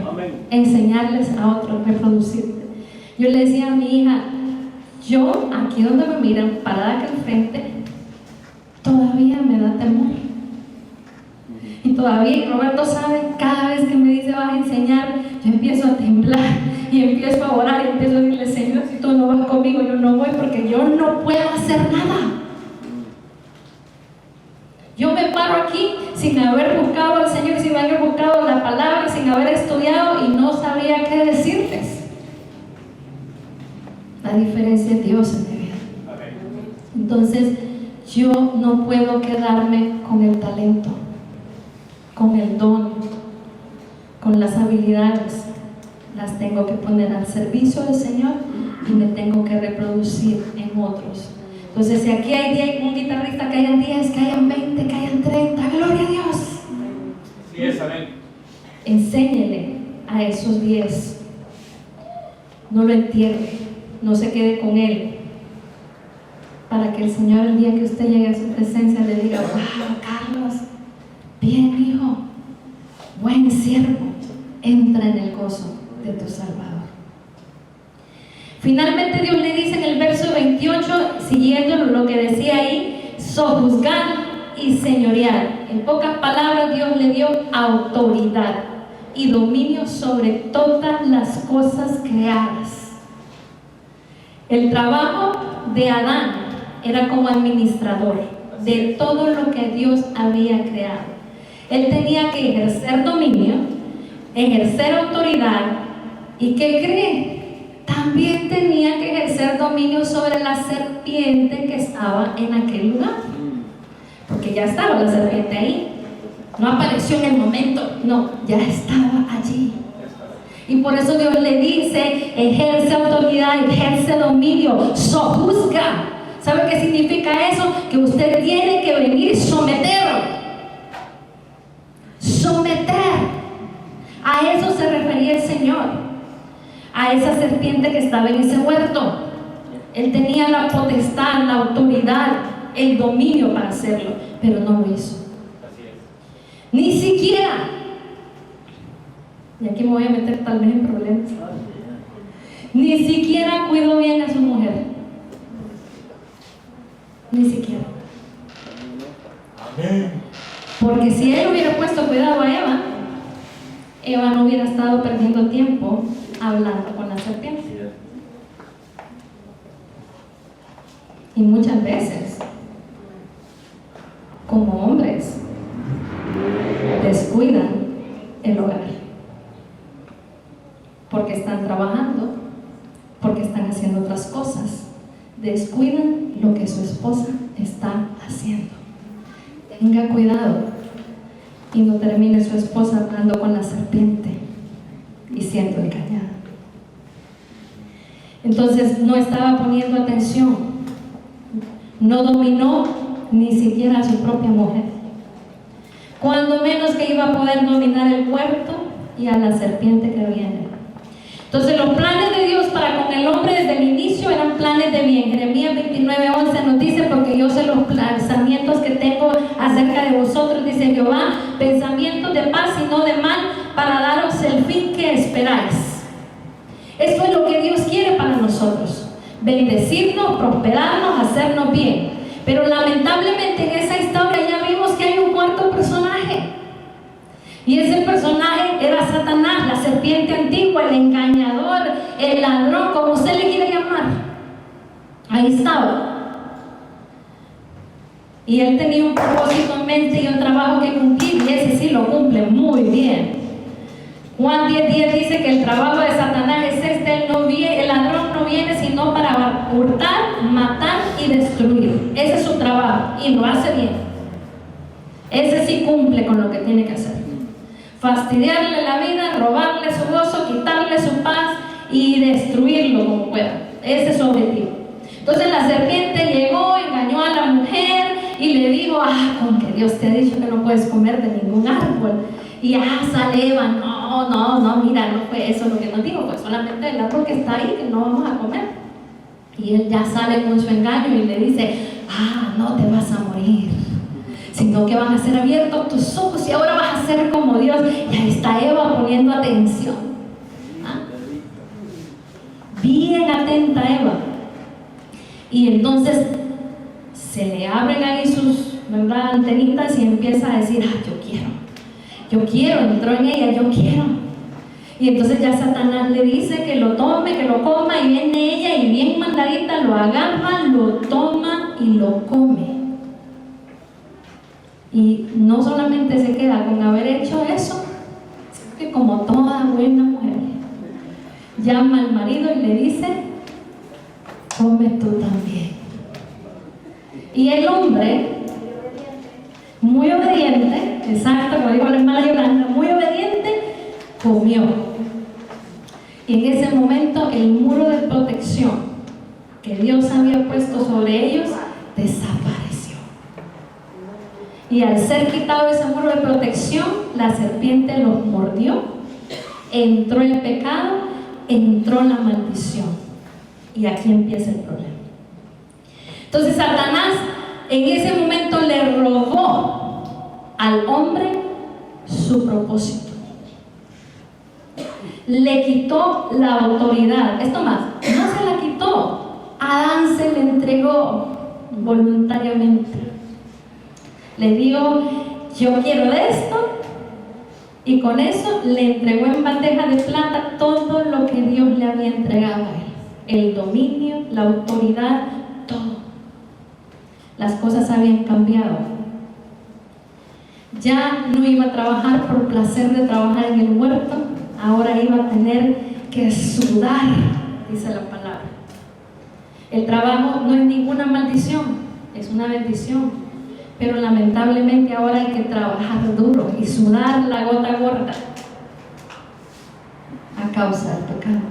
Enseñarles a otros, reproducirte. Yo le decía a mi hija: yo, aquí donde me miran, parada aquí al frente, todavía me da temor. Y todavía, Roberto sabe, cada vez que me dice vas a enseñar, yo empiezo a temblar y empiezo a orar y empiezo a decirle: Señor, si tú no vas conmigo, yo no voy, porque yo no puedo hacer nada. Yo me paro aquí sin haber buscado al Señor, sin haber buscado la palabra, sin haber estudiado, y no sabría qué decirles. La diferencia es Dios en mi vida. Entonces yo no puedo quedarme con el talento, con el don, con las habilidades. Las tengo que poner al servicio del Señor y me tengo que reproducir en otros. Entonces, si aquí hay un guitarrista, que hayan 10, que hayan 20, que hayan 30, gloria a Dios. Sí es, amén. Enséñele a esos 10. No lo entierre, no se quede con él. Para que el Señor, el día que usted llegue a su presencia, le diga: wow, Carlos, bien hijo, buen siervo, entra en el gozo de tu Salvador. Finalmente Dios le dice en el verso 28, siguiendo lo que decía ahí, sojuzgar y señorear. En pocas palabras, Dios le dio autoridad y dominio sobre todas las cosas creadas. El trabajo de Adán era como administrador de todo lo que Dios había creado. Él tenía que ejercer dominio, ejercer autoridad, y ¿qué cree? También tenía que ejercer dominio sobre la serpiente que estaba en aquel lugar, porque ya estaba la serpiente ahí. No apareció en el momento, no, ya estaba allí. Y por eso Dios le dice: ejerce autoridad, ejerce dominio, sojuzga. ¿Sabe qué significa eso? Que usted tiene que venir y someter. A eso se refería el Señor, a esa serpiente que estaba en ese huerto. Él tenía la potestad, la autoridad, el dominio para hacerlo, pero no lo hizo. Ni siquiera, y aquí me voy a meter tal vez en problemas, ni siquiera cuidó bien a su mujer. Ni siquiera. Porque si él hubiera puesto cuidado a Eva no hubiera estado perdiendo tiempo hablando con la serpiente. Y muchas veces, como hombres, descuidan el hogar, porque están trabajando, porque están haciendo otras cosas. Descuidan lo que su esposa está haciendo. Tenga cuidado y no termine su esposa hablando con la serpiente y siendo engañada. Entonces no estaba poniendo atención, no dominó ni siquiera a su propia mujer, cuando menos que iba a poder dominar el huerto y a la serpiente que había en él. Entonces los planes de Dios para con el hombre desde el inicio eran planes de bien. Jeremías 29:11 nos dice: porque yo sé los pensamientos que tengo acerca de vosotros, dice Jehová, pensamientos de paz y no de mal, para daros el fin que esperáis. Esto es lo que Dios quiere para nosotros: bendecirnos, prosperarnos, hacernos bien. Pero lamentablemente en esa historia ya vimos que hay un cuarto personaje. Y ese personaje era Satanás, la serpiente antigua, el engañador, el ladrón, como usted le quiera llamar. Ahí estaba. Y él tenía un propósito en mente y un trabajo que cumplir, y ese sí lo cumple muy bien. Juan 10:10 dice que el trabajo de Satanás es este: el ladrón no viene sino para hurtar, matar y destruir. Ese es su trabajo y lo hace bien. Ese sí cumple con lo que tiene que hacer: fastidiarle la vida, robarle su gozo, quitarle su paz y destruirlo como pueda. Ese es su objetivo. Entonces la serpiente llegó, engañó a la mujer y le dijo: con que Dios te ha dicho que no puedes comer de ningún árbol. Y sale Eva: no, mira, no fue eso lo que nos dijo, fue solamente el árbol que está ahí que no vamos a comer. Y él ya sale con su engaño y le dice: no te vas a morir, sino que van a ser abiertos tus ojos y ahora vas a ser como Dios. Y ahí está Eva poniendo atención. Bien atenta Eva. Y entonces se le abren ahí sus antenitas y empieza a decir: yo quiero, entró en ella, yo quiero. Y entonces ya Satanás le dice que lo tome, que lo coma, y viene ella y bien mandadita lo agarra, lo toma y lo come. Y no solamente se queda con haber hecho eso, sino que como toda buena mujer, llama al marido y le dice: come tú también. Y el hombre, muy obediente, exacto, como dijo la hermana Yolanda, muy obediente, comió. Y en ese momento el muro de protección que Dios había puesto sobre ellos desapareció. Y al ser quitado ese muro de protección, la serpiente los mordió, entró el pecado, entró la maldición. Y aquí empieza el problema. Entonces Satanás en ese momento le robó al hombre su propósito. Le quitó la autoridad. Esto más, no se la quitó. Adán se le entregó voluntariamente. Le dijo, yo quiero de esto. Y con eso le entregó en bandeja de plata todo lo que Dios le había entregado a él. El dominio, la autoridad, todo. Las cosas habían cambiado. Ya no iba a trabajar por placer de trabajar en el huerto. Ahora iba a tener que sudar, dice la palabra. El trabajo no es ninguna maldición, es una bendición. Pero lamentablemente ahora hay que trabajar duro y sudar la gota gorda a causa del pecado.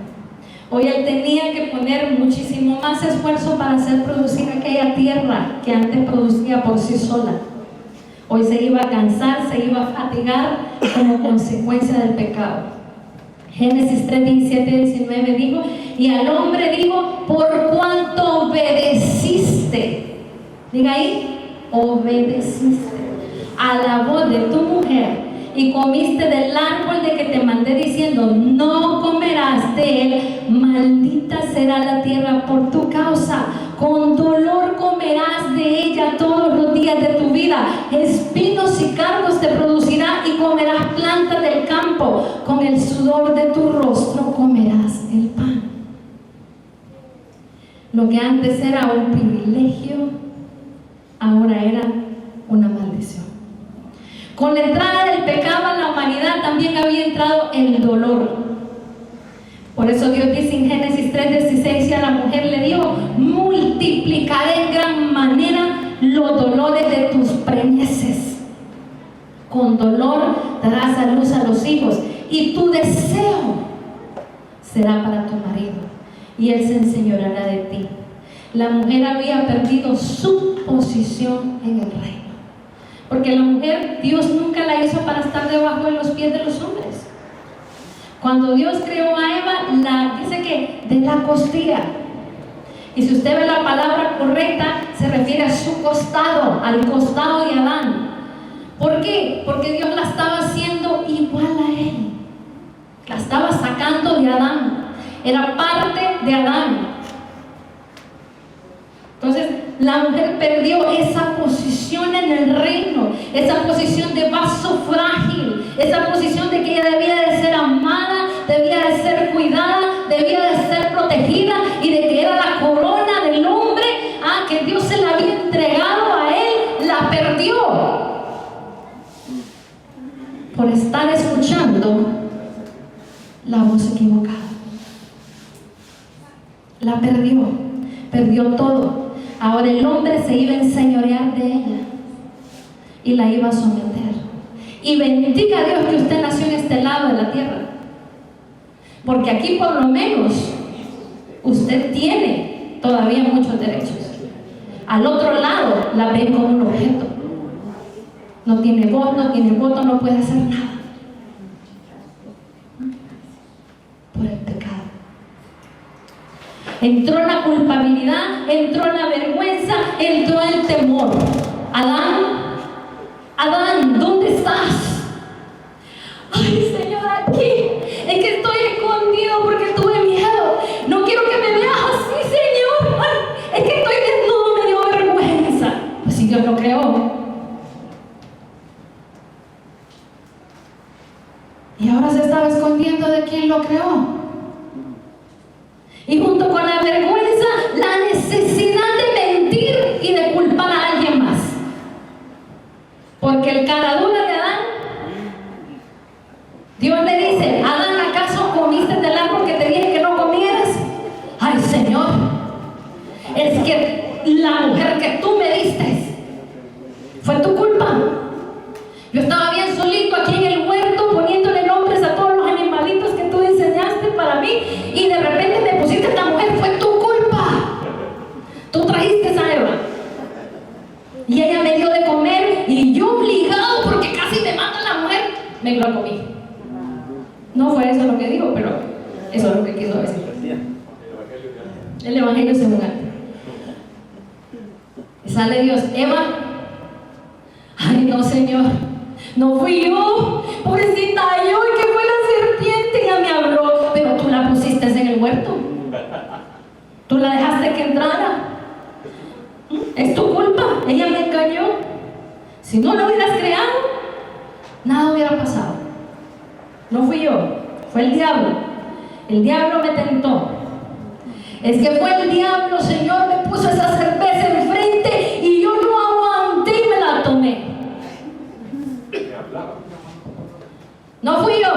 Hoy él tenía que poner muchísimo más esfuerzo para hacer producir aquella tierra que antes producía por sí sola. Hoy se iba a cansar, se iba a fatigar como consecuencia del pecado. Génesis 3, 17 y 19 dijo, y al hombre dijo, por cuanto obedeciste, diga ahí, obedeciste a la voz de tu mujer y comiste del árbol de que te mandé diciendo, no comerás de él, maldita será la tierra por tu causa, con dolor comerás de ella todos los días de tu vida, espinos y cardos te producirá y comerás plantas del campo, con el sudor de tu rostro comerás el pan. Lo que antes era un privilegio, ahora era una maldición. Con la entrada del pecado a la humanidad también había entrado el dolor. Por eso Dios dice en Génesis 3:16, a la mujer le dijo, multiplicaré en gran manera los dolores de tus preñeces. Con dolor darás a luz a los hijos y tu deseo será para tu marido y él se enseñoreará de ti. La mujer había perdido su posición en el reino. Porque la mujer, Dios nunca la hizo para estar debajo de los pies de los hombres. Cuando Dios creó a Eva, dice que de la costilla. Y si usted ve la palabra correcta, se refiere a su costado, al costado de Adán. ¿Por qué? Porque Dios la estaba haciendo igual a él. La estaba sacando de Adán. Era parte de Adán. Entonces la mujer perdió esa posición en el reino, esa posición de vaso frágil, esa posición de que ella debía de ser amada, debía de ser cuidada, debía de ser protegida y de que era la corona del hombre, que Dios se la había entregado a él, la perdió por estar escuchando la voz equivocada. La perdió todo. Ahora el hombre se iba a enseñorear de ella y la iba a someter. Y bendiga a Dios que usted nació en este lado de la tierra, porque aquí por lo menos usted tiene todavía muchos derechos. Al otro lado la ven como un objeto. No tiene voz, no tiene voto, no puede hacer nada por el pecado. Entró la culpabilidad, entró la vergüenza, entró el temor. Adán, ¿dónde estás? Ay, Señor, aquí. Es que estoy escondido porque tuve miedo. No quiero que me veas así, Señor. Ay, es que estoy desnudo, me dio vergüenza. Pues si Dios lo creó. Y ahora se estaba escondiendo de quién lo creó. Y junto con la vergüenza, la necesidad de mentir y de culpar a alguien más. Porque el cara dura de Adán, Dios le dice, Adán, ¿acaso comiste del árbol que te dije que no comieras? Ay, Señor, es que la mujer que tú me diste. Fue tu culpa. Yo estaba bien solito aquí en el huerto poniéndole nombres a todos los animalitos que tú enseñaste para mí y de repente me pusiste esta mujer. Fue tu culpa. Tú trajiste esa Eva. Y ella me dio de comer y yo obligado, porque casi me mata la mujer, me lo comí. No fue eso lo que dijo, pero eso es lo que quiso decir. El Evangelio según Ana. Y sale Dios, Eva. Ay, no, Señor, no fui yo, pobrecita yo, y que fue la serpiente, ya me habló, pero tú la pusiste en el huerto, tú la dejaste que entrara, es tu culpa, ella me engañó. Si no lo hubieras creado, nada hubiera pasado. No fui yo, fue el diablo me tentó. Es que fue el diablo, Señor, me puso esa cerveza enfrente y yo no aguanté y me la tomé. No fui yo.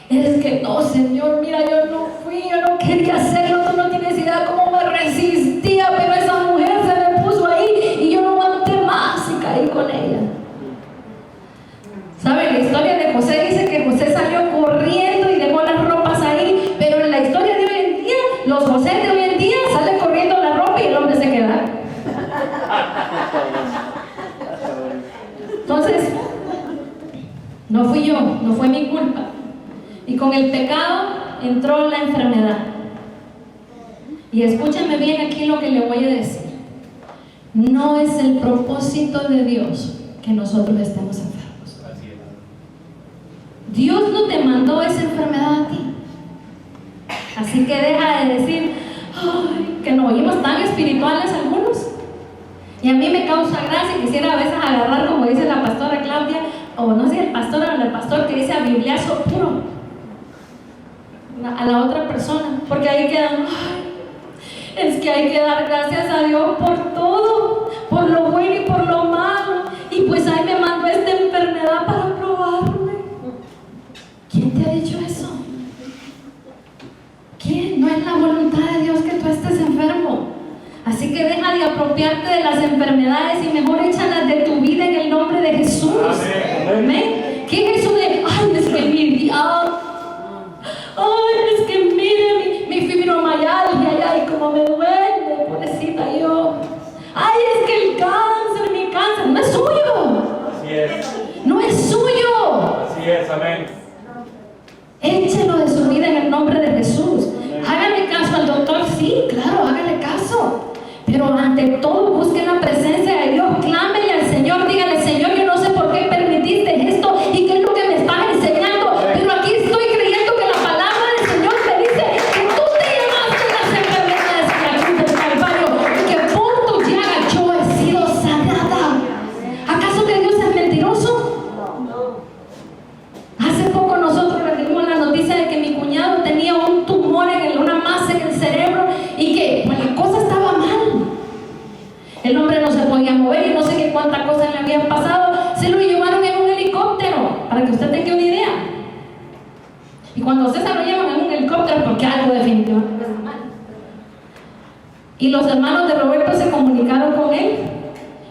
Es que no, Señor, mira, yo no fui, yo no quería hacerlo, tú no tienes idea cómo me resistía, pero esa mujer se me puso ahí y yo no aguanté más y caí con ella. ¿Saben? La historia de José dice que José salió corriendo y dejó las ropas ahí, pero en la historia de hoy en día, los José de hoy en día salen corriendo la ropa y el hombre se queda. Entonces, no fui yo, no fue mi culpa. Y con el pecado entró la enfermedad. Y escúchenme bien aquí lo que le voy a decir. No es el propósito de Dios que nosotros estemos enfermos. Dios no te mandó esa enfermedad a ti. Así que deja de decir, ay, que nos oímos tan espirituales algunos. Y a mí me causa gracia, quisiera a veces agarrar, como dice la pastora Claudia, o no sé, el pastor o el pastor que dice a bibliazo puro a la otra persona, porque ahí quedan, ay, es que hay que dar gracias a Dios por todo, por lo bueno y por lo malo, y pues ahí me mandó esta enfermedad para probarme. ¿Quién te ha dicho eso? ¿Quién? No es la voluntad de Dios que tú estés enfermo. Así que deja de apropiarte de las enfermedades y mejor échalas de tu vida en el nombre de Jesús. Amén. ¿Qué es eso de, ay, es que mi diablo, ay, es que mire mi fibromialgia, ay, como me duele, pobrecita yo. Ay, es que el cáncer, mi cáncer, no es suyo. Así es. No es suyo. Así es, amén. Échelo de su vida en el nombre de Jesús. Hágale caso al doctor, sí, claro, hágale caso. Pero ante todo, busque la presencia de Dios. Clámele al Señor, dígale, Señor, yo no sé por qué permitiste esto y qué es lo que me estás enseñando, pero aquí estoy creyendo que la palabra del Señor me dice que tú te llevaste las enfermedades en la cruz del Calvario y que por tu llaga yo he sido sanada. ¿Acaso que Dios es mentiroso? Hace poco nosotros recibimos la noticia de que mi cuñado tenía un tumor una masa en el cerebro y que pues, la cosa estaba mal. El hombre no se podía mover y no sé qué cuántas cosas le habían pasado. Se lo llevaron en un helicóptero, para que usted tenga una idea. Y cuando usted se lo llevan en un helicóptero, porque algo definitivamente está mal. Y los hermanos de Roberto se comunicaron con él.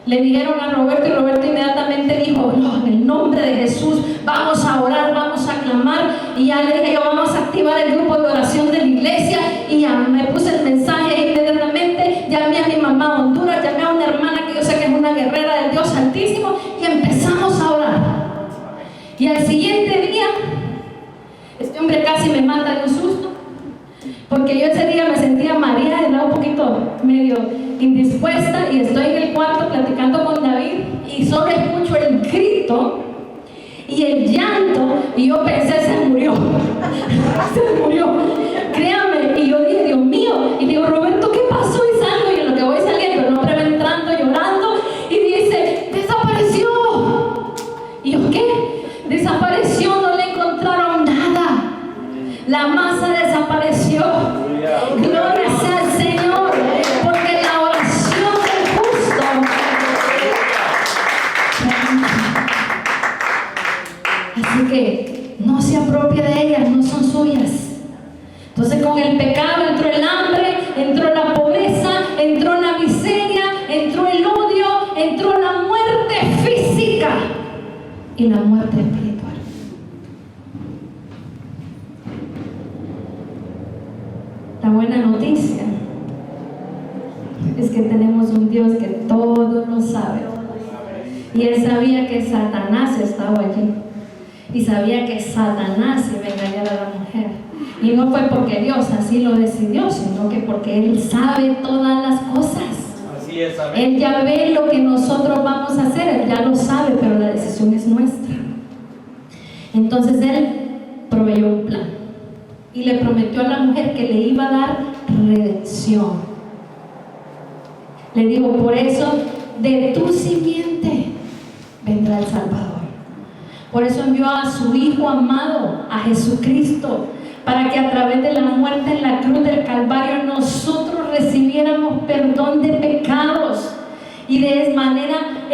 Le dijeron a Roberto y Roberto inmediatamente dijo, no, en el nombre de Jesús vamos a orar, vamos a clamar. Y ya le dije yo, vamos a activar el grupo de oración de la iglesia. Y ya me puse el mensaje inmediatamente, llamé a mi mamá a Honduras, llamé a una hermana que yo sé que es una guerrera del Dios Altísimo y empezamos a orar. Y al siguiente día, este hombre casi me mata de un susto, porque yo ese día me sentía mareada, estaba un poquito medio indispuesta y estoy en el cuarto platicando con David y solo escucho el grito y el llanto y yo pensé, se murió. Se murió, créame. Y yo dije, Dios mío, y digo, Roberto, ¿qué pasó? Y salgo y en lo que voy saliendo el hombre va entrando llorando y dice, desapareció. Y yo, ¿qué? Desapareció, no le encontraron nada, la masa desapareció. Gloria sea al Señor, porque la oración del justo. Así que no se apropie de ellas, no son suyas. Entonces con el pecado entró el hambre, entró la pobreza, entró la y la muerte espiritual. La buena noticia es que tenemos un Dios que todo lo sabe. Y Él sabía que Satanás estaba allí. Y sabía que Satanás iba a engañar a la mujer. Y no fue porque Dios así lo decidió, sino que porque Él sabe todas las cosas. Así es, amén. Él ya ve lo que nosotros vamos a hacer, Él ya lo sabe, pero la decisión es nuestra. Entonces Él proveyó un plan y le prometió a la mujer que le iba a dar redención. Le dijo: por eso de tu simiente vendrá el Salvador. Por eso envió a su Hijo amado, a Jesucristo, para que a través de la muerte en la cruz del Calvario nosotros recibiéramos perdón de pecados y de manera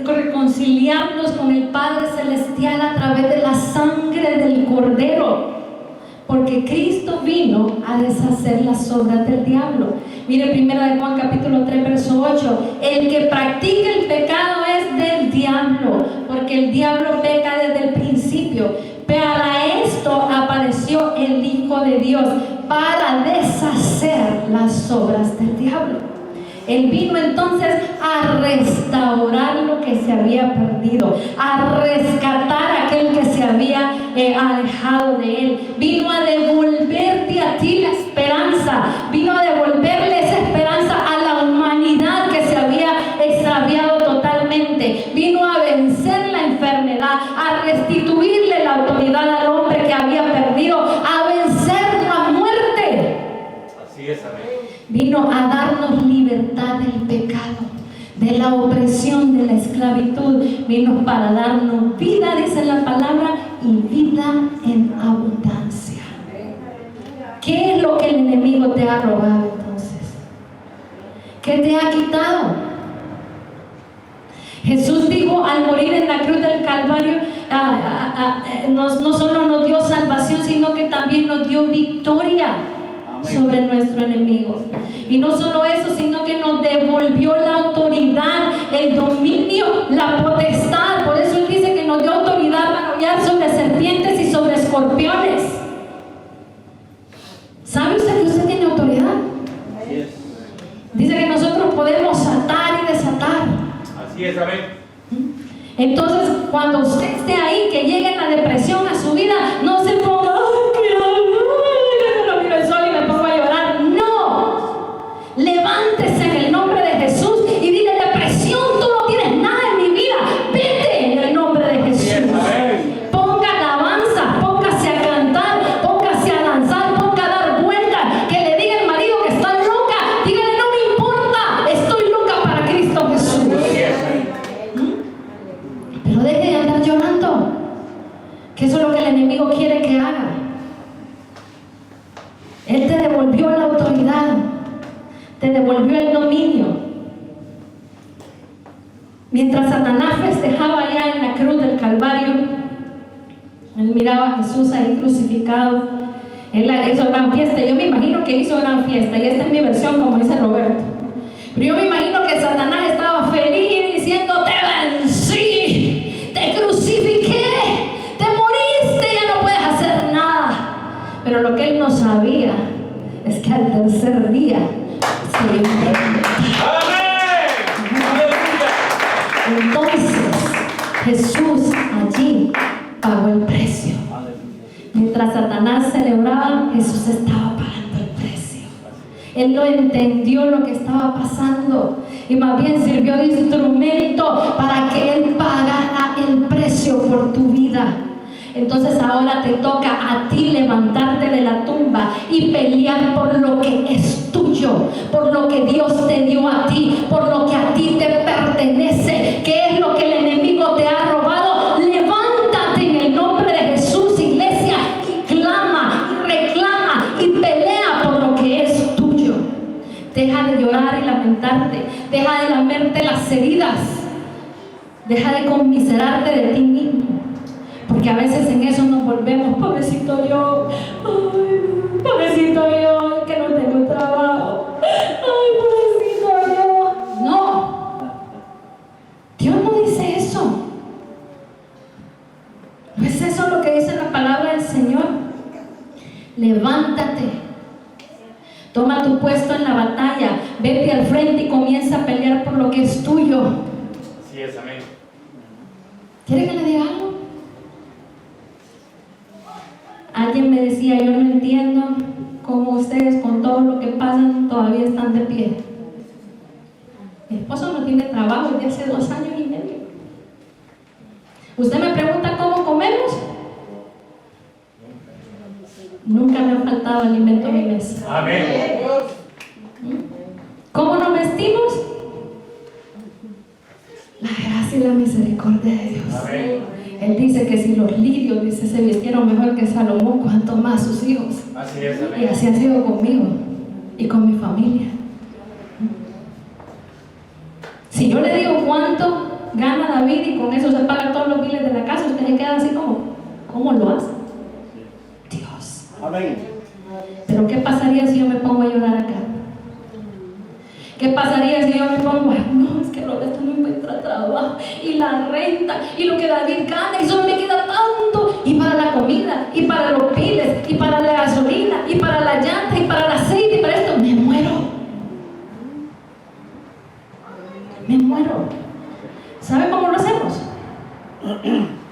reconciliarnos con el Padre Celestial a través de la sangre del Cordero. Porque Cristo vino a deshacer las obras del diablo. Mire 1 Juan capítulo 3 verso 8: el que practica el pecado es del diablo, porque el diablo peca desde el principio. Para esto apareció el Hijo de Dios, para deshacer las obras del diablo. Él vino entonces a restaurar lo que se había perdido, a rescatar a aquel que se había alejado de Él. Vino a devolverte a ti la esperanza, vino a devolverle esa esperanza a la humanidad que se había extraviado totalmente. Vino a vencer la enfermedad, a restituirle la autoridad al hombre que había perdido, a vencer la muerte. Así es, amén. Vino a darnos libertad del pecado, de la opresión, de la esclavitud. Vino para darnos vida, dice la palabra, y vida en abundancia. ¿Qué es lo que el enemigo te ha robado entonces? ¿Qué te ha quitado? Jesús dijo al morir en la cruz del Calvario, no solo nos dio salvación, sino que también nos dio victoria sobre nuestro enemigo. Y no solo eso, sino que nos devolvió la autoridad, el dominio, la potestad. Por eso Él dice que nos dio autoridad para hollar sobre serpientes y sobre escorpiones. ¿Sabe usted que usted tiene autoridad? Así es. Dice que nosotros podemos atar y desatar. Así es, amén. Entonces, cuando usted esté ahí, que llegue la depresión a su vida, no se ponga: miro el sol y me pongo a llorar. No, levántese en el nombre de Jesús y dile: depresión, tú no tienes nada en mi vida, vete en el nombre de Jesús. Ponga alabanza, póngase a cantar, póngase a danzar, ponga a dar vueltas. Que le diga el marido que está loca, dígale: no me importa, estoy loca para Cristo Jesús. Pero deje de andar llorando, que eso es lo que el enemigo quiere que haga. Él te devolvió la autoridad, te devolvió el dominio. Mientras Satanás festejaba allá en la cruz del Calvario, él miraba a Jesús ahí crucificado. Él hizo gran fiesta. Yo me imagino que hizo gran fiesta, y esta es mi versión, como dice Roberto. Pero yo me imagino que Satanás estaba feliz diciendo: te vencí, te crucifiqué, te moriste, ya no puedes hacer nada. Pero lo que él no sabía es que al tercer día se iba a levantar. Entonces Jesús allí pagó el precio. Mientras Satanás celebraba, Jesús estaba pagando el precio. Él no entendió lo que estaba pasando y más bien sirvió de instrumento para que Él pagara el precio por tu vida. Entonces ahora te toca a ti levantarte de la tumba y pelear por lo que es tuyo, por lo que Dios te dio a ti, por lo que a ti te pertenece. ¿Qué es lo que el enemigo te ha robado? Levántate en el nombre de Jesús, iglesia, y clama, y reclama, y pelea por lo que es tuyo. Deja de llorar y lamentarte, deja de lamerte las heridas, deja de conmiserarte de ti mismo. Porque a veces en eso nos volvemos: pobrecito yo, ay, pobrecito yo, que no tengo trabajo, ay, pobrecito yo. No, Dios no dice eso. Levántate. Toma tu puesto en la batalla. Vete al frente y comienza a pelear por lo que es tuyo. Así es, amén. ¿Quiere que le diga algo? Alguien me decía, yo no entiendo cómo ustedes con todo lo que pasan todavía están de pie. Mi esposo no tiene trabajo desde hace 2 años y medio. Usted me pregunta cómo comemos. Nunca me ha faltado alimento en mi mesa. Amén. ¿Cómo nos vestimos? La gracia y la misericordia de Dios. Amén. Él dice que si los lirios, dice, se vistieron mejor que Salomón, cuanto más sus hijos. Así es, Y amén. así ha sido conmigo y con mi familia. Si yo le digo cuánto gana David y con eso se pagan todos los biles de la casa, usted se queda así como, ¿cómo lo hace? Dios. Amén. Pero ¿qué pasaría si yo me pongo a llorar acá? ¿Qué pasaría si yo me pongo, no, es que Roberto no encuentra trabajo, y la renta, y lo que David gana, y solo me queda tanto, y para la comida, y para los piles, y para la gasolina, y para la llanta, y para el aceite, y para esto? Me muero. Me muero. ¿Sabe cómo lo hacemos?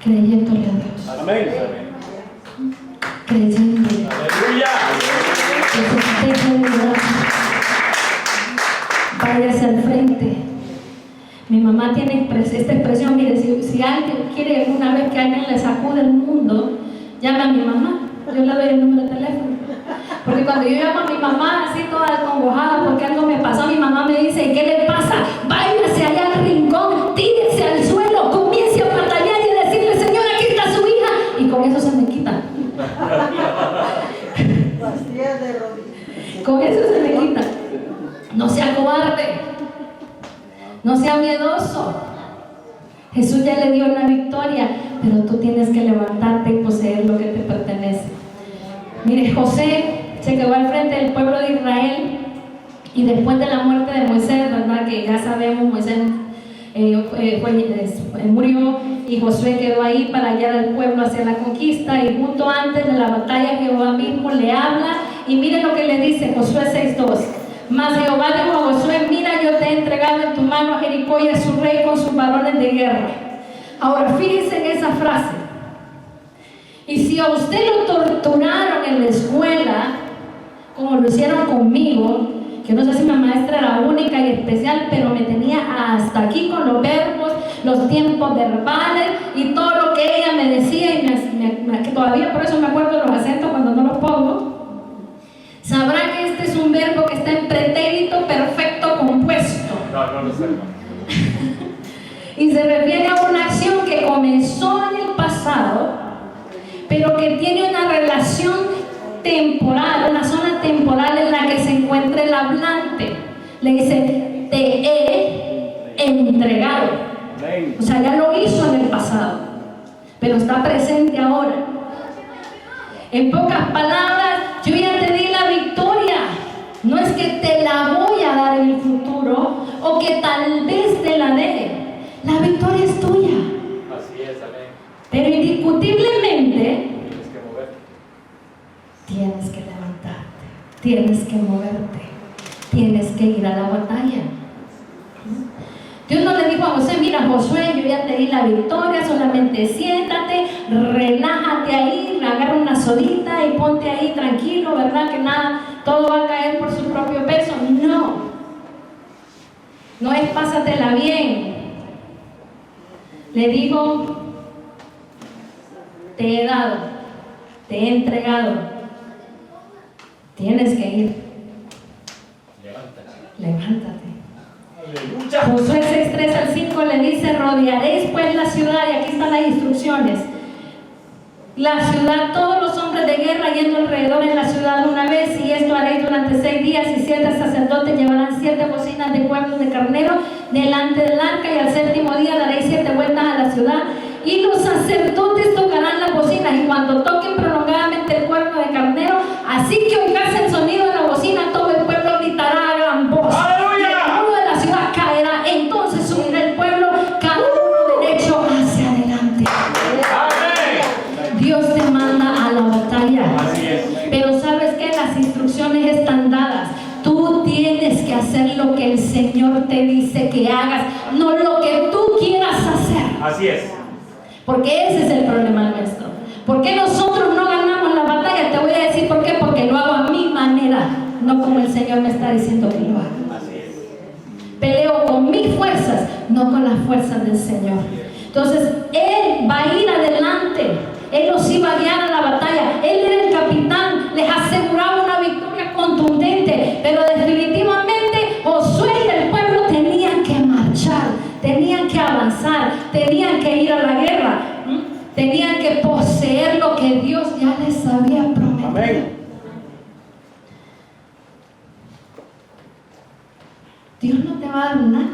Creyéndole a Dios. Amén. Creyéndole. Aleluya. Váyase al frente. Mi mamá tiene esta expresión, mire, si alguien quiere una vez que alguien le sacude el mundo, llame a mi mamá. Yo le doy el número de teléfono. Porque cuando yo llamo a mi mamá así toda acongojada porque algo me pasó, mi mamá me dice, ¿y qué le pasa? Váyase allá al rincón, tírese al suelo, comience a batallar y decirle, Señor, aquí está su hija. Y con eso se me quita. Con eso se me quita. No sea cobarde, no sea miedoso. Jesús ya le dio una victoria, pero tú tienes que levantarte y poseer lo que te pertenece. Mire, José se quedó al frente del pueblo de Israel y después de la muerte de Moisés, ¿verdad? Que ya sabemos, Moisés murió y Josué quedó ahí para guiar al pueblo hacia la conquista, y justo antes de la batalla Jehová mismo le habla y mire lo que le dice Josué 6:2. Mas Jehová dijo a Josué, mira, yo te he entregado en tu mano a Jericó y a su rey con sus varones de guerra. Ahora fíjense en esa frase. Y si a usted lo torturaron en la escuela, como lo hicieron conmigo, que no sé si mi maestra era única y especial, pero me tenía hasta aquí con los verbos, los tiempos verbales y todo lo que ella me decía, y que todavía por eso me acuerdo de los acentos cuando no los pongo. Sabrá que este es un verbo que está en pretérito perfecto compuesto. No lo sé, hermano. Y se refiere a una acción que comenzó en el pasado, pero que tiene una relación temporal, una zona temporal en la que se encuentra el hablante. Le dice, te he entregado. O sea, ya lo hizo en el pasado, pero está presente ahora. En pocas palabras, yo ya te di la victoria. No es que te la voy a dar en el futuro o que tal vez te la dé. La victoria es tuya. Así es, amén. Pero indiscutiblemente Tienes que moverte. tienes que levantarte, tienes que moverte, tienes que ir a la batalla. Dios no le dijo a José, mira Josué, yo ya te di la victoria, solamente siéntate, relájate ahí, agarra una sodita y ponte ahí tranquilo, ¿verdad? Que nada, todo va a caer por su propio peso. No es pásatela bien. Le digo, te he dado, te he entregado, tienes que ir. Levántate. Aleluya. Josué 6:3 al 5 le dice, rodearéis pues la ciudad, y aquí están las instrucciones. La ciudad, todos los hombres de guerra yendo alrededor en la ciudad una vez, y esto haréis durante 6 días, y 7 sacerdotes llevarán 7 bocinas de cuernos de carnero delante del arca, y al 7º día daréis 7 vueltas a la ciudad, y los sacerdotes tocarán las bocinas, y cuando toquen prolongadamente el cuerno de carnero, así que oigas el sonido de la bocina, todo el pueblo gritará a gran voz. ¡Aleluya! Y el muro de la ciudad caerá, entonces subirá el pueblo, cada uno derecho hacia adelante. Amén. Dios te manda a la batalla. Así es. Pero hacer lo que el Señor te dice que hagas, no lo que tú quieras hacer. Así es. Porque ese es el problema nuestro. ¿Por qué nosotros no ganamos la batalla? Te voy a decir por qué. Porque lo hago a mi manera, no como el Señor me está diciendo que lo haga. Así es. Peleo con mis fuerzas, no con las fuerzas del Señor. Entonces, Él va a ir adelante. Él los iba a guiar a la batalla. Él era el capitán, les aseguraba una victoria contundente. Pero definitivamente Josué y el pueblo tenían que marchar, tenían que avanzar, tenían que ir a la guerra, tenían que poseer lo que Dios ya les había prometido. Amén. Dios no te va a dar nada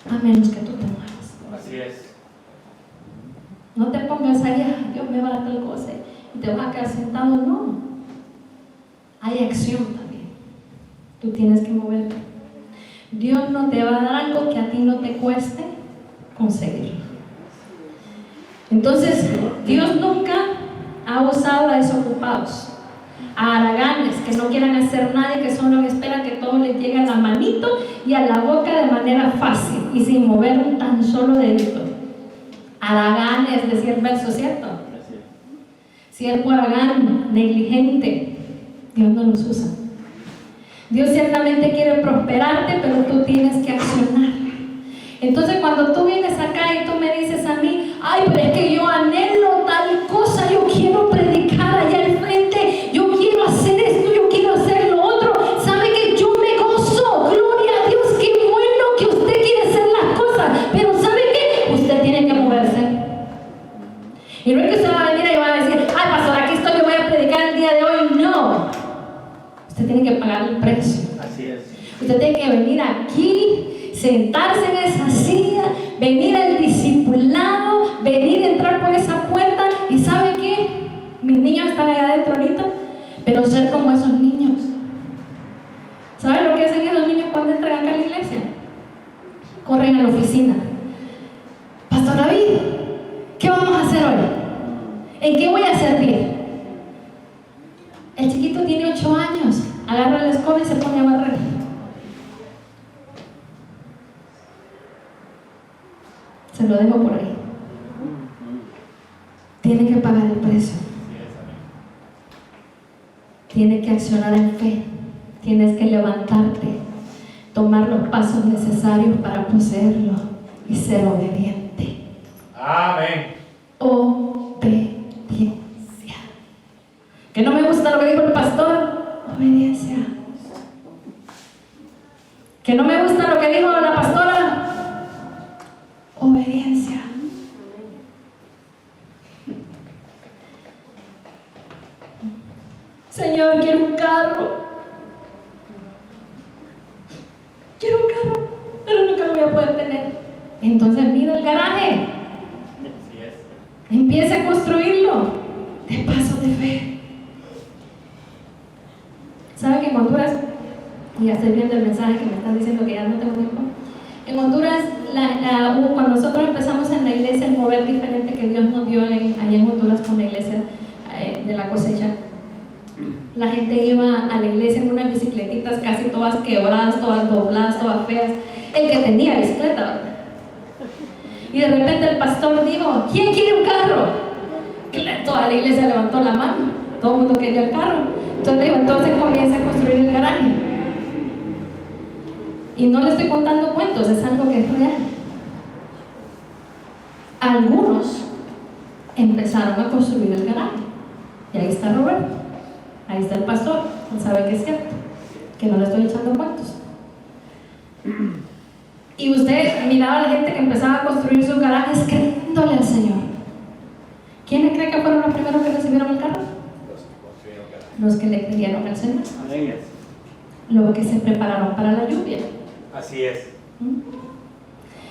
a menos que tú te muevas. Así es. No te pongas ahí, "Ay, Dios me va a dar tal cosa", y te vas a quedar sentado. No. Hay acción también. Tú tienes que moverte. Dios no te va a dar algo que a ti no te cueste conseguirlo. Entonces, Dios nunca ha usado a desocupados, a haraganes que no quieran hacer nada y que solo esperan que todo les llegue a la manito y a la boca de manera fácil y sin mover un tan solo dedito. Haraganes, decía el verso, ¿cierto? Siervo haragán, negligente, Dios no los usa. Dios ciertamente quiere prosperarte, pero tú tienes que accionar. Entonces, cuando tú vienes acá y tú me dices a mí, "Ay, pero es que yo anhelo tal cosa, yo quiero predicar allá al frente, yo quiero hacer esto, yo quiero hacer lo otro", ¿sabe que yo me gozo? Gloria a Dios, qué bueno que usted quiere hacer las cosas, pero ¿sabe qué? Usted tiene que moverse. Y no es que usted va a venir y va a decir, "Ay, pastor, aquí estoy, yo voy a predicar el día de hoy". No. Usted tiene que pagar el precio. Así es. Usted tiene que venir aquí, sentarse en esa silla, venir al discipulado, venir a entrar por esa puerta. ¿Y sabe qué? Mis niños están allá adentro ahorita, pero ser como esos niños. ¿Saben lo que hacen esos niños cuando entran acá a la iglesia? Corren a la oficina. "Pastor David, ¿qué vamos a hacer hoy? ¿En qué voy a servir?" El chiquito tiene 8 años, agarra la escoba y se pone a barrer. Se lo dejo por ahí. Tiene que pagar el precio. Tiene que accionar en fe. Tienes que levantarte, tomar los pasos necesarios para poseerlo y ser obediente. Amén. Obediencia. Que no me gusta lo que dijo el pastor, obediencia. Que no me gusta lo que dijo la pastora, obediencia. Señor, quiero un carro. Quiero un carro, pero nunca lo voy a poder tener. Entonces mira el garaje. Así es. Empieza a construirlo de paso de fe. ¿Sabe que en Honduras, y ya estoy viendo el mensaje que me están diciendo que ya no tengo tiempo? En Honduras, cuando nosotros empezamos en la iglesia, el mover diferente que Dios nos dio allá en Honduras con la iglesia de la cosecha, la gente iba a la iglesia en unas bicicletitas casi todas quebradas, todas dobladas, todas feas. El que tenía bicicleta, ¿verdad? Y de repente el pastor dijo, ¿quién quiere un carro? Toda la iglesia levantó la mano, todo el mundo quería el carro. Entonces dijo, entonces comienza a construir el garaje. Y no le estoy contando cuentos, es algo que es real. Algunos empezaron a construir el garaje. Y ahí está Roberto, ahí está el pastor, él sabe que es cierto, que no le estoy echando cuentos. Y usted miraba a la gente que empezaba a construir sus garajes creyéndole al Señor. ¿Quiénes creen que fueron los primeros que recibieron el carro? Los que le creyeron al Señor. Los que se prepararon para la lluvia. Así es.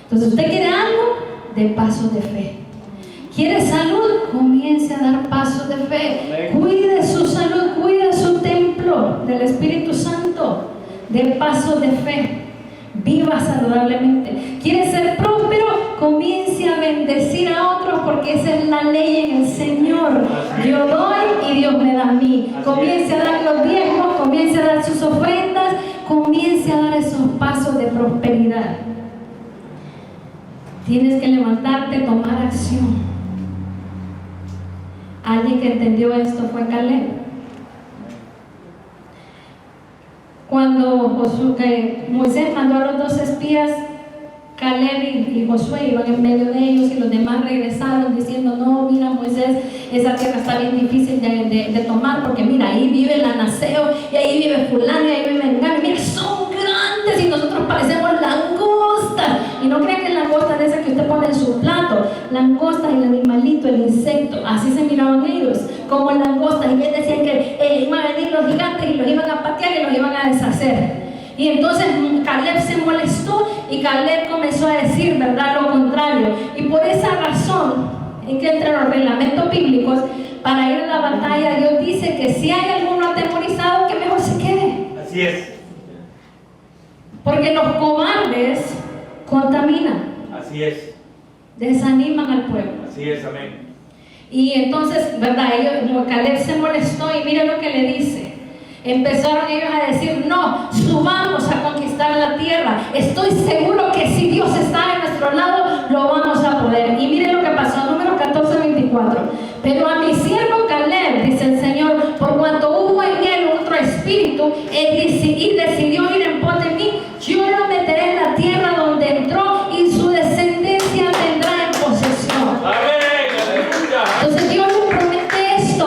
Entonces, usted quiere algo de pasos de fe. ¿Quiere salud? Comience a dar pasos de fe. Cuide su salud, cuide su templo del Espíritu Santo. De pasos de fe. Viva saludablemente. ¿Quiere ser próspero? Comience a bendecir a otros, porque esa es la ley en el Señor. Yo doy y Dios me da a mí. Comience a dar los diezmos, comience a dar sus ofrendas, comience esos pasos de prosperidad, tienes que levantarte, tomar acción. Alguien que entendió esto fue Caleb. Cuando Moisés mandó a los 2 espías, Caleb y Josué iban en medio de ellos, y los demás regresaron diciendo: no, mira, Moisés, esa tierra está bien difícil de tomar, porque mira, ahí vive el anaseo, y ahí vive fulano, y ahí vive mengano, mira, son grandes y nosotros parecemos langostas. Y no crean que es langosta de esa que usted pone en su plato, langosta, el animalito, el insecto, así se miraban ellos, como langostas. Y ellos decían que iban a venir los gigantes y los iban a patear y los iban a deshacer. Y entonces Caleb se molestó, y Caleb comenzó a decir, ¿verdad?, lo contrario. Y por esa razón, en que entre los reglamentos bíblicos para ir a la batalla, Dios dice que si hay alguno atemorizado, que mejor se quede. Así es. Porque los cobardes contaminan, Así es. desaniman al pueblo. Así es, amén. Y entonces, ¿verdad?, Caleb se molestó, y miren lo que le dice. Empezaron ellos a decir: no, subamos a conquistar la tierra. Estoy seguro que si Dios está en nuestro lado, lo vamos a poder. Y miren lo que pasó, número 14:24. Pero a mi siervo Caleb, dice el Señor, por cuanto hubo en él otro espíritu, y decidió ir en pos de mí, yo lo meteré en la tierra donde entró, y su descendencia tendrá en posesión. Amén, aleluya. Entonces Dios le promete esto.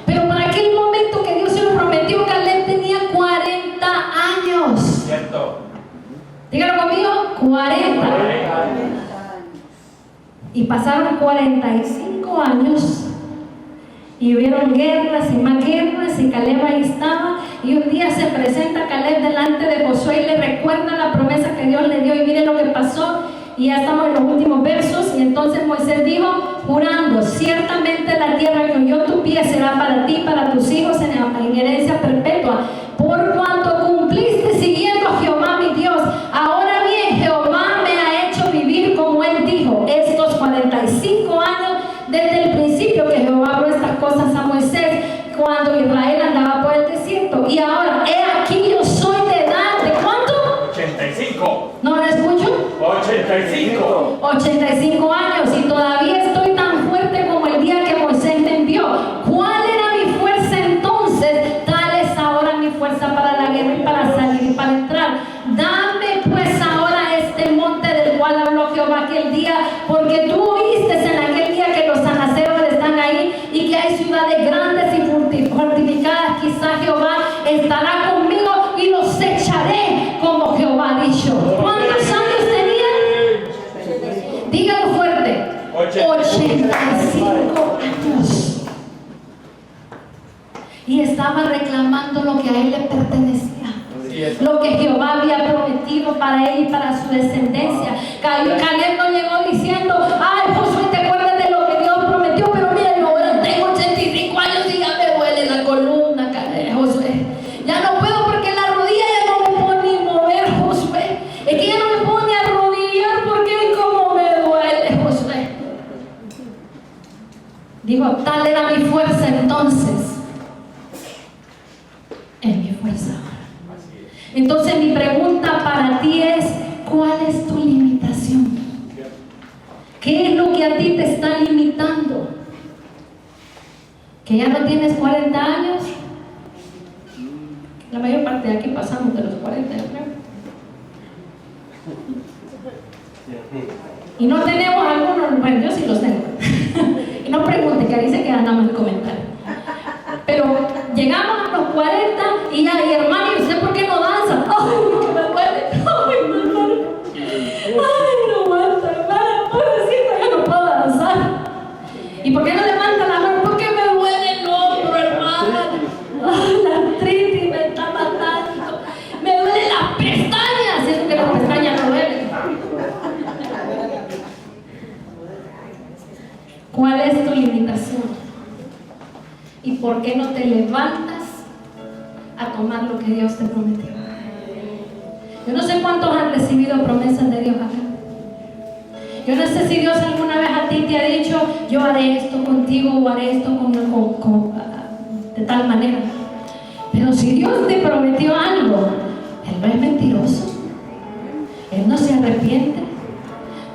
Pero para aquel momento que Dios se lo prometió, Caleb tenía 40 años. Cierto. Dígalo conmigo, 40. Y pasaron 45 años, y hubieron guerras y más guerras, y Caleb ahí estaba. Y un día se presenta Caleb delante de Josué y le recuerda la promesa que Dios le dio. Y miren lo que pasó. Y ya estamos en los últimos versos. Y entonces Moisés dijo, jurando: ciertamente la tierra que oyó tu pie será para ti y para tus hijos en herencia perpetua, por cuanto cumpliste siguiendo a Jehová mi Dios. Ahora bien, Jehová me ha hecho vivir como él dijo, estos 45 años desde el principio que Jehová habló estas cosas a Moisés, cuando Israel andaba por el desierto. Y ahora, he aquí, yo soy de edad ¿de cuánto? 85. ¿No lo escucho? 85. 85 años, y todavía estoy tan fuerte como el día que Moisés me envió. ¿Cuál era mi fuerza entonces? Tal es ahora mi fuerza para la guerra y para salir y para entrar. Dame pues ahora este monte del cual habló Jehová aquel día, porque tú oíste en aquel día que los anaseos están ahí, y que hay ciudades grandes y fortificadas. Quizá Jehová estará conmigo y los echaré, como Jehová ha dicho. ¿Cuántos años tenían? Dígalo fuerte. 85 años. Y estaba reclamando lo que a él le pertenecía, lo que Jehová había prometido para él y para su descendencia. Caleb no llegó diciendo: ay, Josué, ¿te acuerdas de lo que Dios prometió? Pero mira, yo ahora tengo 85 años y ya me duele la columna, Josué. Ya no puedo porque la rodilla ya no me puedo ni mover, Josué. Es que ya no me puedo ni arrodillar porque como me duele, Josué. Digo, tal era mi fuerza entonces. Es mi fuerza ahora. Entonces mi pregunta para ti es: ¿cuál es tu limitación? ¿Qué es lo que a ti te está limitando? ¿Que ya no tienes 40 años? La mayor parte de aquí pasamos de los 40, yo creo. Y no tenemos algunos, bueno, yo sí los tengo. Y no pregunte, que ahí se queda nada más el comentario. Pero llegamos a los 40 y ya, y hermano, ¿y usted por qué no danza? ¡Ay, que me duele! ¡Ay, hermano! ¡Ay, no aguanta, hermano! Pobrecita, yo no puedo danzar. ¿Y por qué no levanta la mano? Porque me duele el hombro, hermano. ¡Ay, la artritis me está matando! ¡Me duelen las pestañas! Es que las pestañas no duelen. ¿Cuál es tu limitación? ¿Y por qué no te levantas a tomar lo que Dios te prometió? Yo no sé cuántos han recibido promesas de Dios acá. Yo no sé si Dios alguna vez a ti te ha dicho: yo haré esto contigo o haré esto de tal manera. Pero si Dios te prometió algo, Él no es mentiroso. Él no se arrepiente.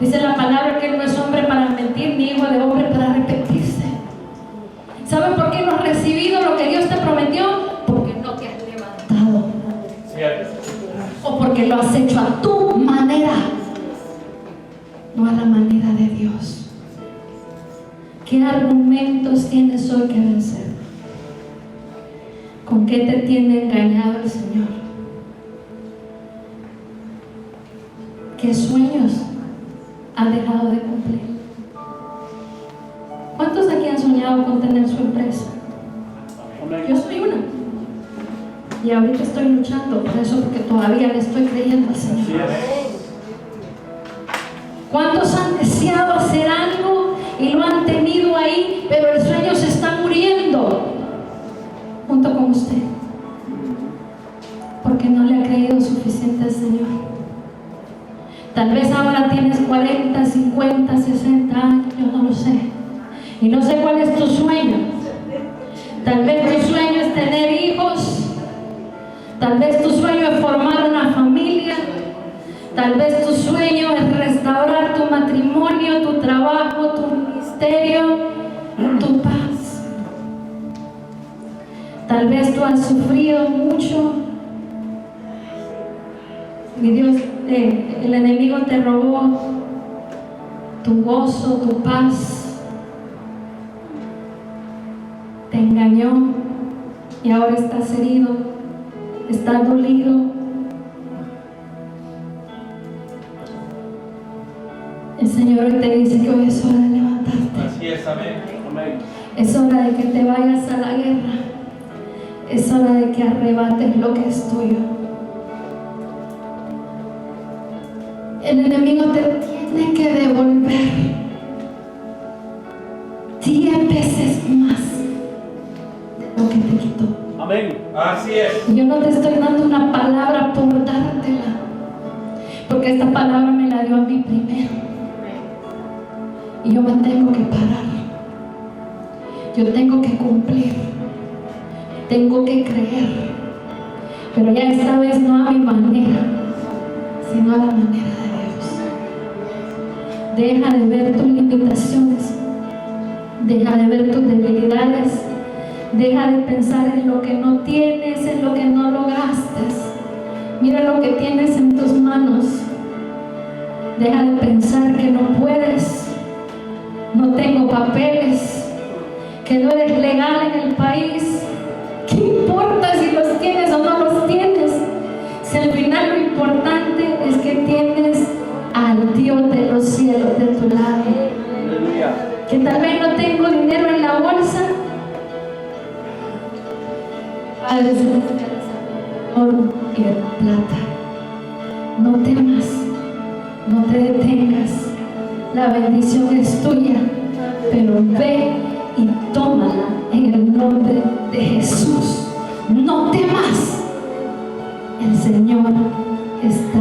Dice la palabra que Él no es hombre para mentir, ni hijo de hombre para arrepentirse. ¿Sabe por qué no has recibido lo que Dios te prometió? Porque no te has levantado. O porque lo has hecho a tu manera, no a la manera de Dios. ¿Qué argumentos tienes hoy que vencer? ¿Con qué te tiene engañado el Señor? ¿Qué sueños han dejado de cumplir? ¿Cuántos aquí han soñado con tener su empresa? Yo soy una. Y ahorita estoy luchando por eso, porque todavía le estoy creyendo al Señor. ¿Cuántos han deseado hacer algo y lo han tenido ahí, pero el sueño se está muriendo junto con usted? Porque no le ha creído suficiente al Señor. Tal vez ahora tienes 40, 50, 60 años, yo no lo sé. Y no sé cuál es tu sueño. Tal vez tu sueño es tener hijos. Tal vez tu sueño es formar una familia. Tal vez tu sueño es restaurar tu matrimonio, tu trabajo, tu ministerio, tu paz. Tal vez tú has sufrido mucho y Dios, el enemigo te robó tu gozo, tu paz, te engañó y ahora estás herido, estás dolido. El Señor hoy te dice que hoy es hora de levantarte. Así es, amén. Es hora de que te vayas a la guerra. Es hora de que arrebates lo que es tuyo. El enemigo te tiene que devolver 10 veces más de lo que te quitó. Amén. Así es. Yo no te estoy dando una palabra por dártela, porque esta palabra me la dio a mí primero. Y yo me tengo que parar. Yo tengo que cumplir. Tengo que creer. Pero ya esta vez no a mi manera, sino a la manera de Dios. Deja de ver tus limitaciones. Deja de ver tus debilidades. Deja de pensar en lo que no tienes, en lo que no lograste. Mira lo que tienes en tus manos. Deja de pensar que no puedes. No tengo papeles, que no eres legal en el país. ¿Qué importa si los tienes o no los tienes? Si al final lo importante es que tienes al Dios de los cielos de tu lado. Que tal vez no tengo dinero en la bolsa. Padre celestial, oro y de plata. No temas, no te detengas. La bendición es tuya, pero ve y tómala en el nombre de Jesús. No temas. El Señor está